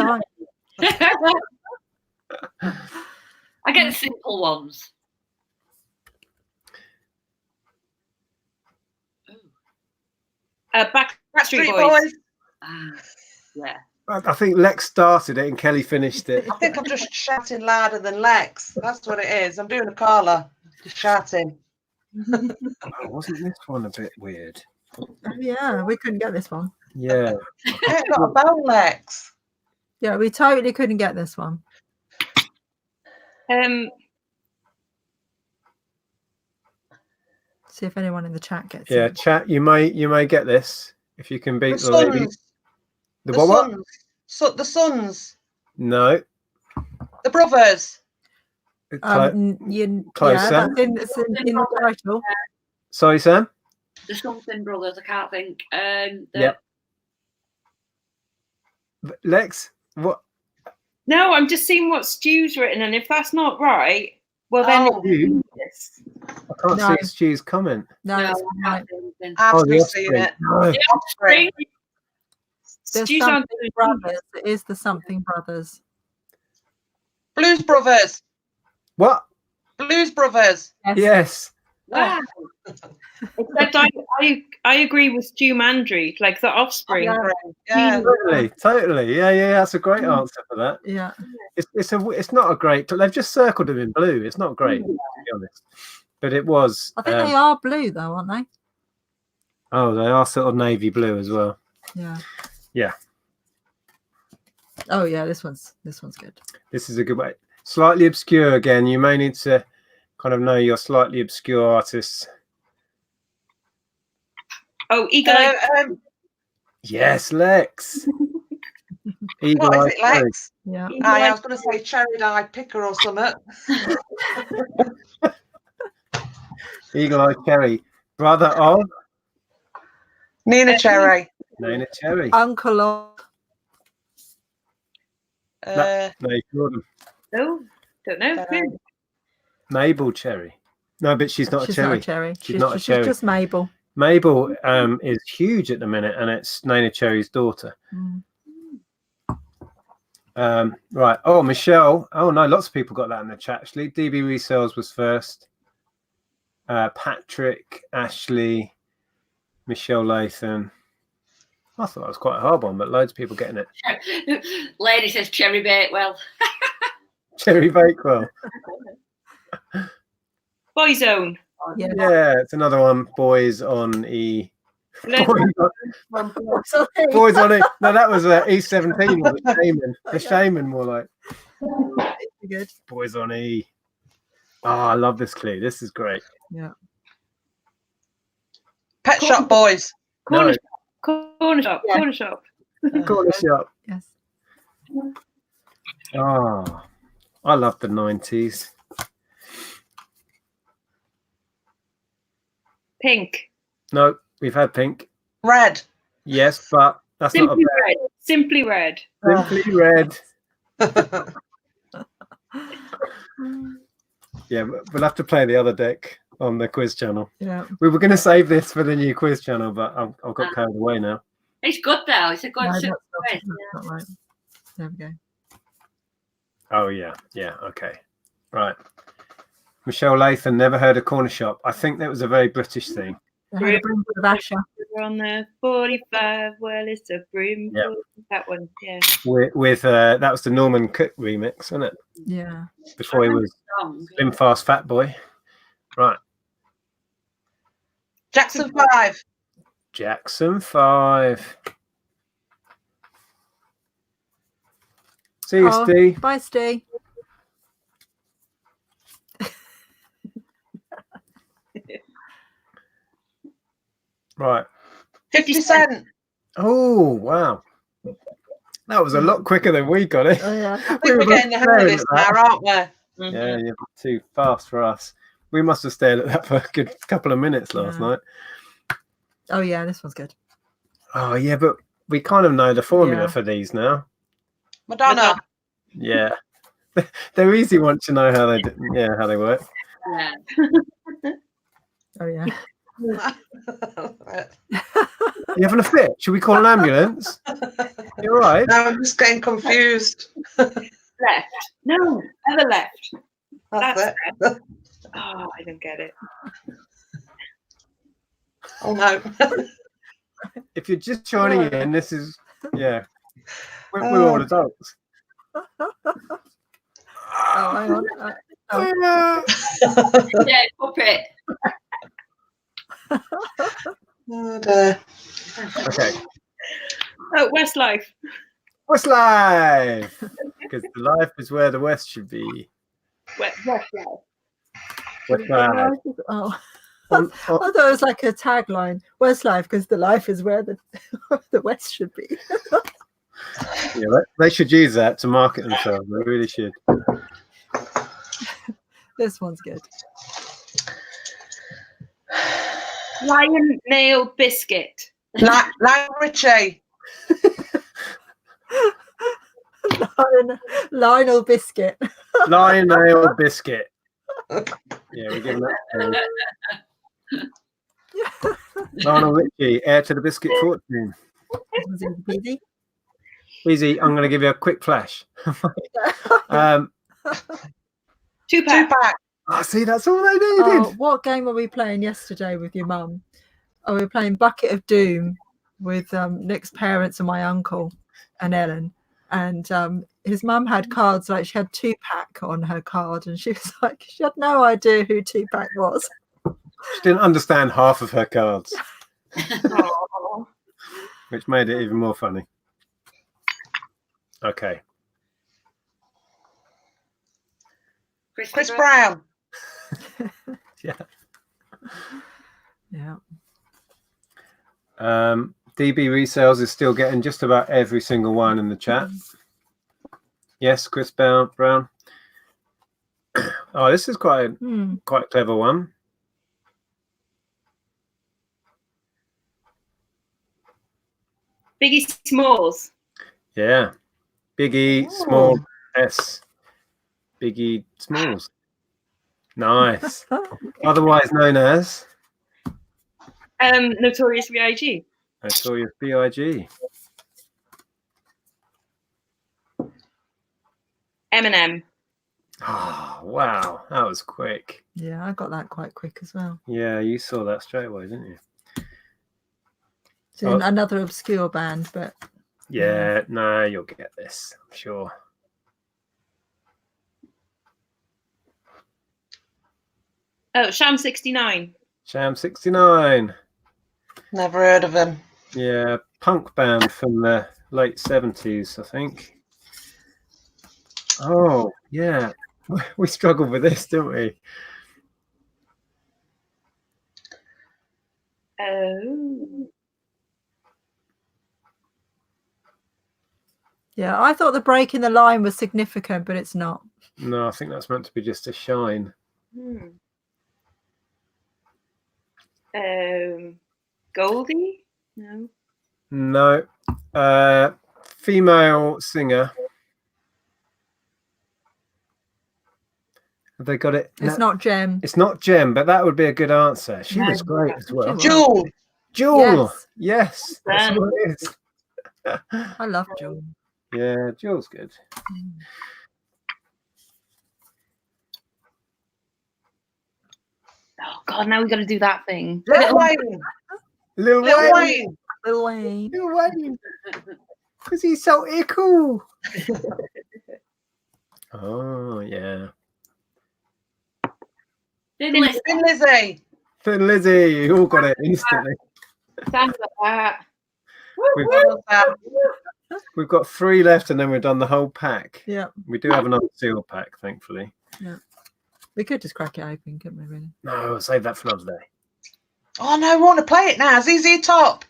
time. I get the simple ones. Backstreet Backstreet Boys. Boys. Yeah. I think Lex started it and Kelly finished it. I think I'm just shouting louder than Lex. That's what it is. I'm doing a Carla. Just shouting. Oh, wasn't this one a bit weird? Oh, yeah, we couldn't get this one. Yeah. Yeah, got a bone, Lex. Yeah, we totally couldn't get this one. See if anyone in the chat gets Yeah, it. chat. You may get this if you can beat The the lady. Sons. The The what? Sons. So, the Sons. No. The Brothers. Closer. Closer. It's in the title. Sorry, Sam. The something brothers. I can't think. Yep. Lex, what? No, I'm just seeing what Stu's written, and if that's not right, well then Stu? it's I can't see Stu's comment. No, No, it's I right. can't see anything. I've The just seen Offspring. it. No. The Offspring. There's Stu's something on brothers. It is the something brothers. Blues Brothers. What? Blues Brothers. Yes. Wow. Except I agree with Stu Mandry, like the Offspring. Yeah. Totally. Yeah. That's a great answer for that. Yeah. It's not a great. They've just circled them in blue. It's not great, to be honest. But it was. I think they are blue though, aren't they? Oh, they are sort of navy blue as well. Yeah. Yeah. Oh yeah, this one's good. This is a good way. Slightly obscure again. You may need to kind of know your slightly obscure artists. Oh, Eagle Eye. Yes, Lex. Eagle What Eye is it, Lex? Yeah. I was going to say cherry eye picker or something. Eagle Eye Cherry, brother of Nina Cherry. Nina Cherry. Uncle of. No, Jordan. No, don't know. Mabel Cherry. No, but she's not a cherry. Not a cherry. She's not a she's cherry. just Mabel. Mabel is huge at the minute, and it's Nina Cherry's daughter. Right. Oh, Michelle. Oh no, lots of people got that in the chat. Actually, DB Resells was first. Patrick, Ashley, Michelle Latham. I thought that was quite a hard one, but loads of people getting it. Lady says Cherry Bakewell. Cherry Bakewell. Boyzone. Yeah, it's another one. Boys on E. Boys on E. No, that was E17. Or the Shaman. The Shaman, more like. Good. Boys on E. Oh, I love this clue. This is great. Yeah. Pet Shop Boys. Corner shop. Corner shop. Corner shop. Yes. Oh, I love the 90s. Pink. No, we've had Pink. Red. Yes, but that's not a Simply Red. Simply Red. Simply Red. Yeah, we'll have to play the other deck on the quiz channel. Yeah. We were going to save this for the new quiz channel, but I've got carried away now. It's good though. It's a good. No, quiz. that's not right. There we go. Oh yeah, okay, right. Michelle Latham, never heard of Corner Shop. I think that was a very British thing. They had a broom with Asher. We're on the 45. Well, it's a broom. Yeah. That one. Yeah. With that was the Norman Cook remix, wasn't it? Yeah. Before he was Slim Fast Fat Boy. Right. Jackson 5. Jackson 5. See you, Steve. Bye, Steve. Right. 50 Cent. Oh, wow. That was a lot quicker than we got it. Oh, yeah. I think we're getting the hang of this now, aren't we? Yeah, you're too fast for us. We must have stared at that for a good couple of minutes last night. Oh, yeah, this one's good. Oh, yeah, but we kind of know the formula for these now. Madonna. Yeah. They're easy once you know how they how they work. Yeah. Oh, yeah. You having a fit? Should we call an ambulance? You all right? No, I'm just getting confused. Left. No, other left. That's it. Left. Oh, I don't get it. Oh no. if you're just joining in, this is we're all adults. Oh, hang on. Yeah, puppet. Okay. Oh, Westlife. Westlife, because the life is where the West should be. Westlife. Westlife. Oh, I thought it was like a tagline. Westlife, because the life is where the the West should be. Yeah, they should use that to market themselves. They really should. This one's good. Lion nail biscuit. Like Richie. Lionel Biscuit. Lionel Biscuit. Yeah, we're giving that. Lionel Richie, heir to the biscuit fortune. Was it busy? Easy. I'm going to give you a quick flash. Two-pack. Oh, see, that's all they needed. Oh, what game were we playing yesterday with your mum? Oh, we were playing Bucket of Doom with Nick's parents and my uncle and Ellen. And his mum had cards, like she had 2-pack on her card, and she was like, she had no idea who 2-pack was. She didn't understand half of her cards, which made it even more funny. Okay. Chris Brown. Yeah. Yeah. DB Resales is still getting just about every single one in the chat. Yes, Chris Brown. Oh, this is quite a clever one. Biggie Smalls. Yeah. Biggie Small S. Biggie Smalls. Nice. Otherwise known as Notorious B.I.G. Notorious B.I.G. Eminem. Oh, wow. That was quick. Yeah, I got that quite quick as well. Yeah, you saw that straight away, didn't you? So another obscure band, but yeah, no, you'll get this, I'm sure. Oh, Sham 69. Sham 69. Never heard of him. Yeah, punk band from the late 70s, I think. Oh, yeah. We struggled with this, didn't we? Oh. yeah, I thought the break in the line was significant, but it's not. No, I think that's meant to be just a shine. Goldie? No. No. Female singer. Have they got it? It's not Gem. It's not Gem, but that would be a good answer. She was great as well. Jewel. Jewel. Yes. That's what it is. I love Jewel. Yeah, Jewel's good. Oh God! Now we got to do that thing. Lil Wayne. Lil Wayne. Lil Wayne. Lil Wayne. Because he's so cool. Oh, yeah. Thin Lizzy. Thin Lizzy. Thin Lizzy. You all got it instantly. Sounds like That. We've got 3 left and then we've done the whole pack. Yeah. We do have another seal pack, thankfully. Yeah. We could just crack it open, couldn't we, really? No, I'll save that for another day. Oh no, I want to play it now. ZZ Top.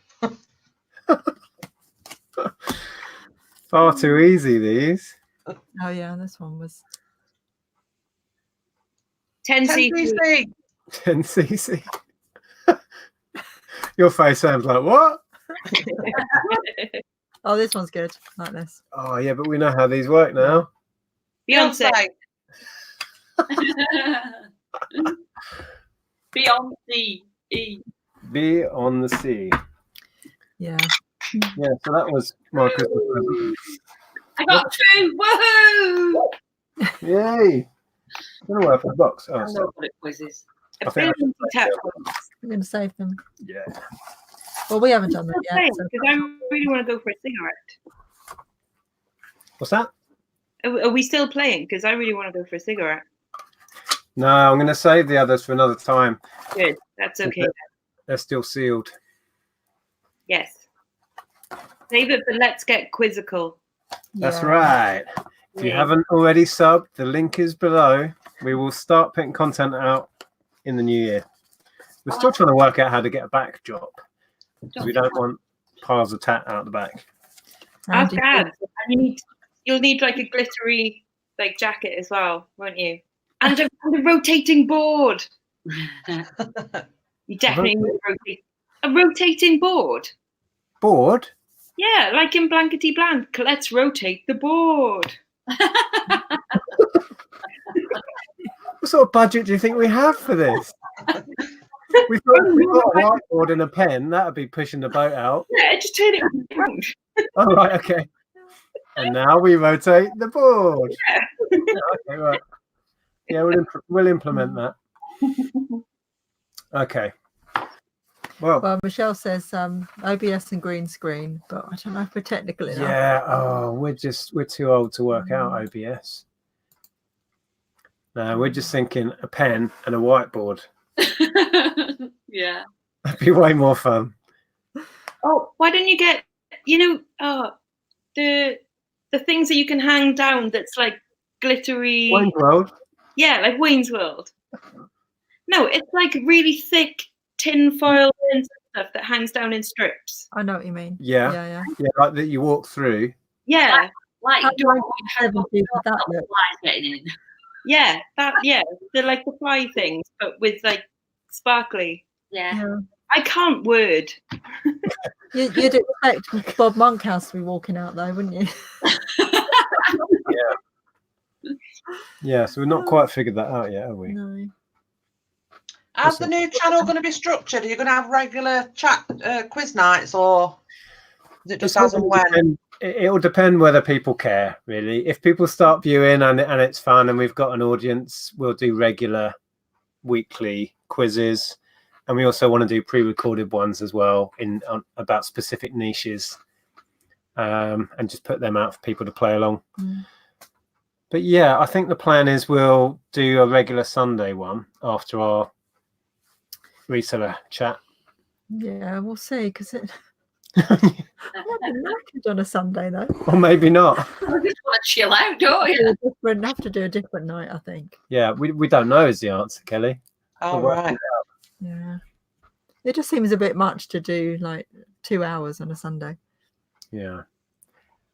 Far too easy, these. Oh, yeah, this one was 10cc. 10cc. 10cc. Your face sounds like, what? Oh, this one's good. Like this. Oh, yeah, but we know how these work now. Beyonce. Beyonce. Be on the sea. Yeah. Yeah, so that was my Christmas present. I got 2. Woohoo! Yay! I don't know where I put the box. Oh, I sorry. love what it quizzes. I think I should Tap. I'm going to save them. Yeah. Well, we haven't done that yet. So. Because I really want to go for a cigarette. What's that? Are we still playing? Because I really want to go for a cigarette. No, I'm going to save the others for another time. Good. That's okay. They're still sealed. Yes. Save it for Let's Get Quizzical. That's right. If you haven't already subbed, the link is below. We will start putting content out in the new year. We're still trying to work out how to get a backdrop. Because we don't want piles of tat out the back. Ask Ad. And you'll need like a glittery like jacket as well, won't you? And a rotating board. You definitely need a rotating board. Board? Yeah, like in Blankety Blank. Let's rotate the board. What sort of budget do you think we have for this? We've got a whiteboard and a pen. That would be pushing the boat out. Yeah, just turn it around. Oh, right, okay. And now we rotate the board. Yeah. Okay, right. Yeah, we'll implement that. Okay. Well, Michelle says OBS and green screen, but I don't know if we're technical enough. yeah. Oh, we're too old to work out OBS. No, we're just thinking a pen and a whiteboard. Yeah. That'd be way more fun. Oh, why don't you get, the things that you can hang down that's like glittery. Wayne's World. Yeah, like Wayne's World. No, it's like really thick tin foil and stuff that hangs down in strips. I know what you mean. Yeah, like that you walk through. Yeah. Like How do I ever do that look? getting in. Yeah, they're like the fly things, but with like sparkly. Yeah. I can't word. You'd expect Bob Monkhouse to be walking out though, wouldn't you? Yeah, so we've not quite figured that out yet, have we? No. How's the new channel going to be structured? Are you going to have regular chat quiz nights, or is it just as and when? It'll depend whether people care, really. If people start viewing and it's fun and we've got an audience, we'll do regular weekly quizzes. And we also want to do pre-recorded ones as well about specific niches, and just put them out for people to play along. But yeah, I think the plan is we'll do a regular Sunday one after our reseller chat. Yeah, we'll see, because it might be knackered on a Sunday though. Or maybe not. You just want to chill out, don't you? We'd have to do a different night, I think. Yeah, we don't know is the answer, Kelly. Oh, right. Yeah. It just seems a bit much to do like 2 hours on a Sunday. Yeah.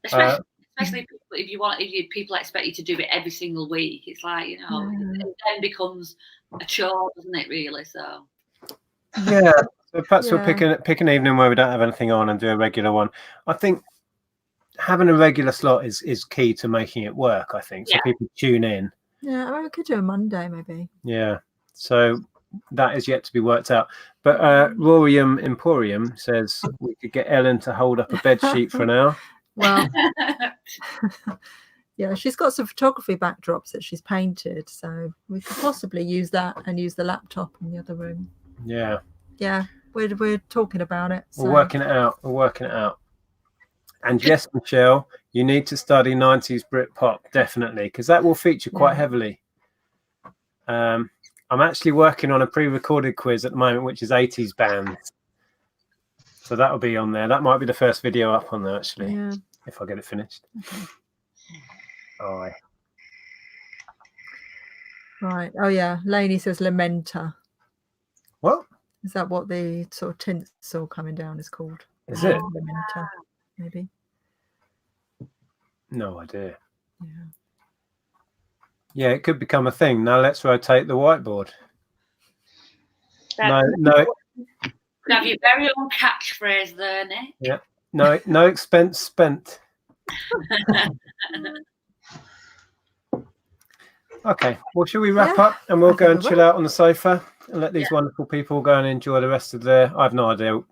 Especially if people expect you to do it every single week, it's like, it then becomes a chore, doesn't it? Really, so. Yeah. So perhaps we'll pick an evening where we don't have anything on and do a regular one. I think having a regular slot is key to making it work. I think so. People tune in. Yeah, I mean, we could do a Monday maybe. Yeah. So that is yet to be worked out. But Rorium Emporium says we could get Ellen to hold up a bed sheet for an hour. Well, yeah, she's got some photography backdrops that she's painted, so we could possibly use that and use the laptop in the other room. Yeah. Yeah, we're talking about it. So. We're working it out. And yes, Michelle, you need to study 90s Britpop, definitely, because that will feature quite heavily. I'm actually working on a pre-recorded quiz at the moment, which is 80s bands. So that'll be on there. That might be the first video up on there, actually, if I get it finished. Okay. Oh, right. Oh, yeah. Lainey says Lamenta. What? Is that what the sort of tinsel coming down is called? Is it? Lamenta, maybe. No idea. Yeah. Yeah, it could become a thing. Now let's rotate the whiteboard. No. Could have your very own catchphrase there, Nick. Yeah. No expense spent. Okay. Well, shall we wrap up and we'll go and chill out on the sofa and let these wonderful people go and enjoy the rest of their. I have no idea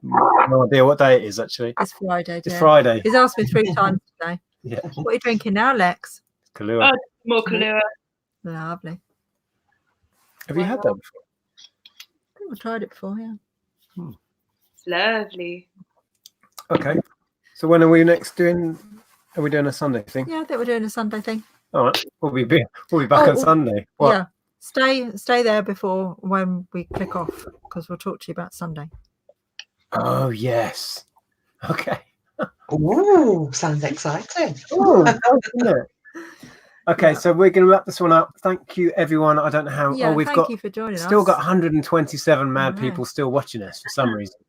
what day it is actually. It's Friday. It's Friday. He's asked me 3 times today. Yeah. What are you drinking now, Lex? Kahlua. Oh, more Kahlua. Lovely. Have you had that before? I think I've tried it before, yeah. Lovely. Okay. So when are we next doing? Are we doing a Sunday thing? Yeah, I think we're doing a Sunday thing. All right. We'll be back on Sunday. What? Yeah. Stay there before when we click off, because we'll talk to you about Sunday. Oh yes. Okay. Ooh, sounds exciting. Oh, isn't it? Okay, so we're going to wrap this one up. Thank you, everyone. I don't know how. Yeah, we've thank got you for joining us. still got 127 mad know. people still watching us for some reason.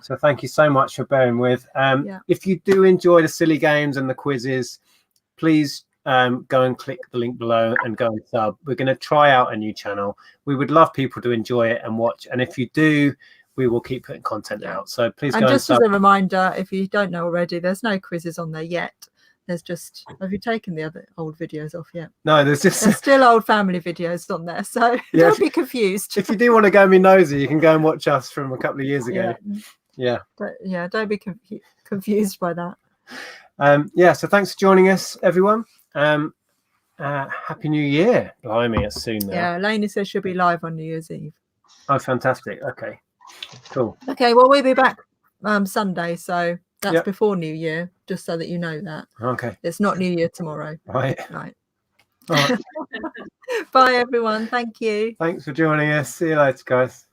So thank you so much for bearing with. Yeah. If you do enjoy the silly games and the quizzes, please go and click the link below and go and sub. We're going to try out a new channel. We would love people to enjoy it and watch. And if you do, we will keep putting content out. So please go and just sub. as a reminder, if you don't know already, there's no quizzes on there yet. There's just, have you taken the other old videos off yet? No, there's still old family videos on there, so don't be confused. If you do want to go me nosy, you can go and watch us from a couple of years ago. Yeah. Don't be confused by that. So thanks for joining us, everyone. Happy New Year. Blimey, it's soon now. Yeah, Lainey says she'll be live on New Year's Eve. Oh, fantastic. Okay, cool. Okay, well, we'll be back Sunday, so that's Yep. before New Year, just so that you know that. Okay. It's not New Year tomorrow. Right. Right. All right. Bye, everyone. Thank you. Thanks for joining us. See you later, guys.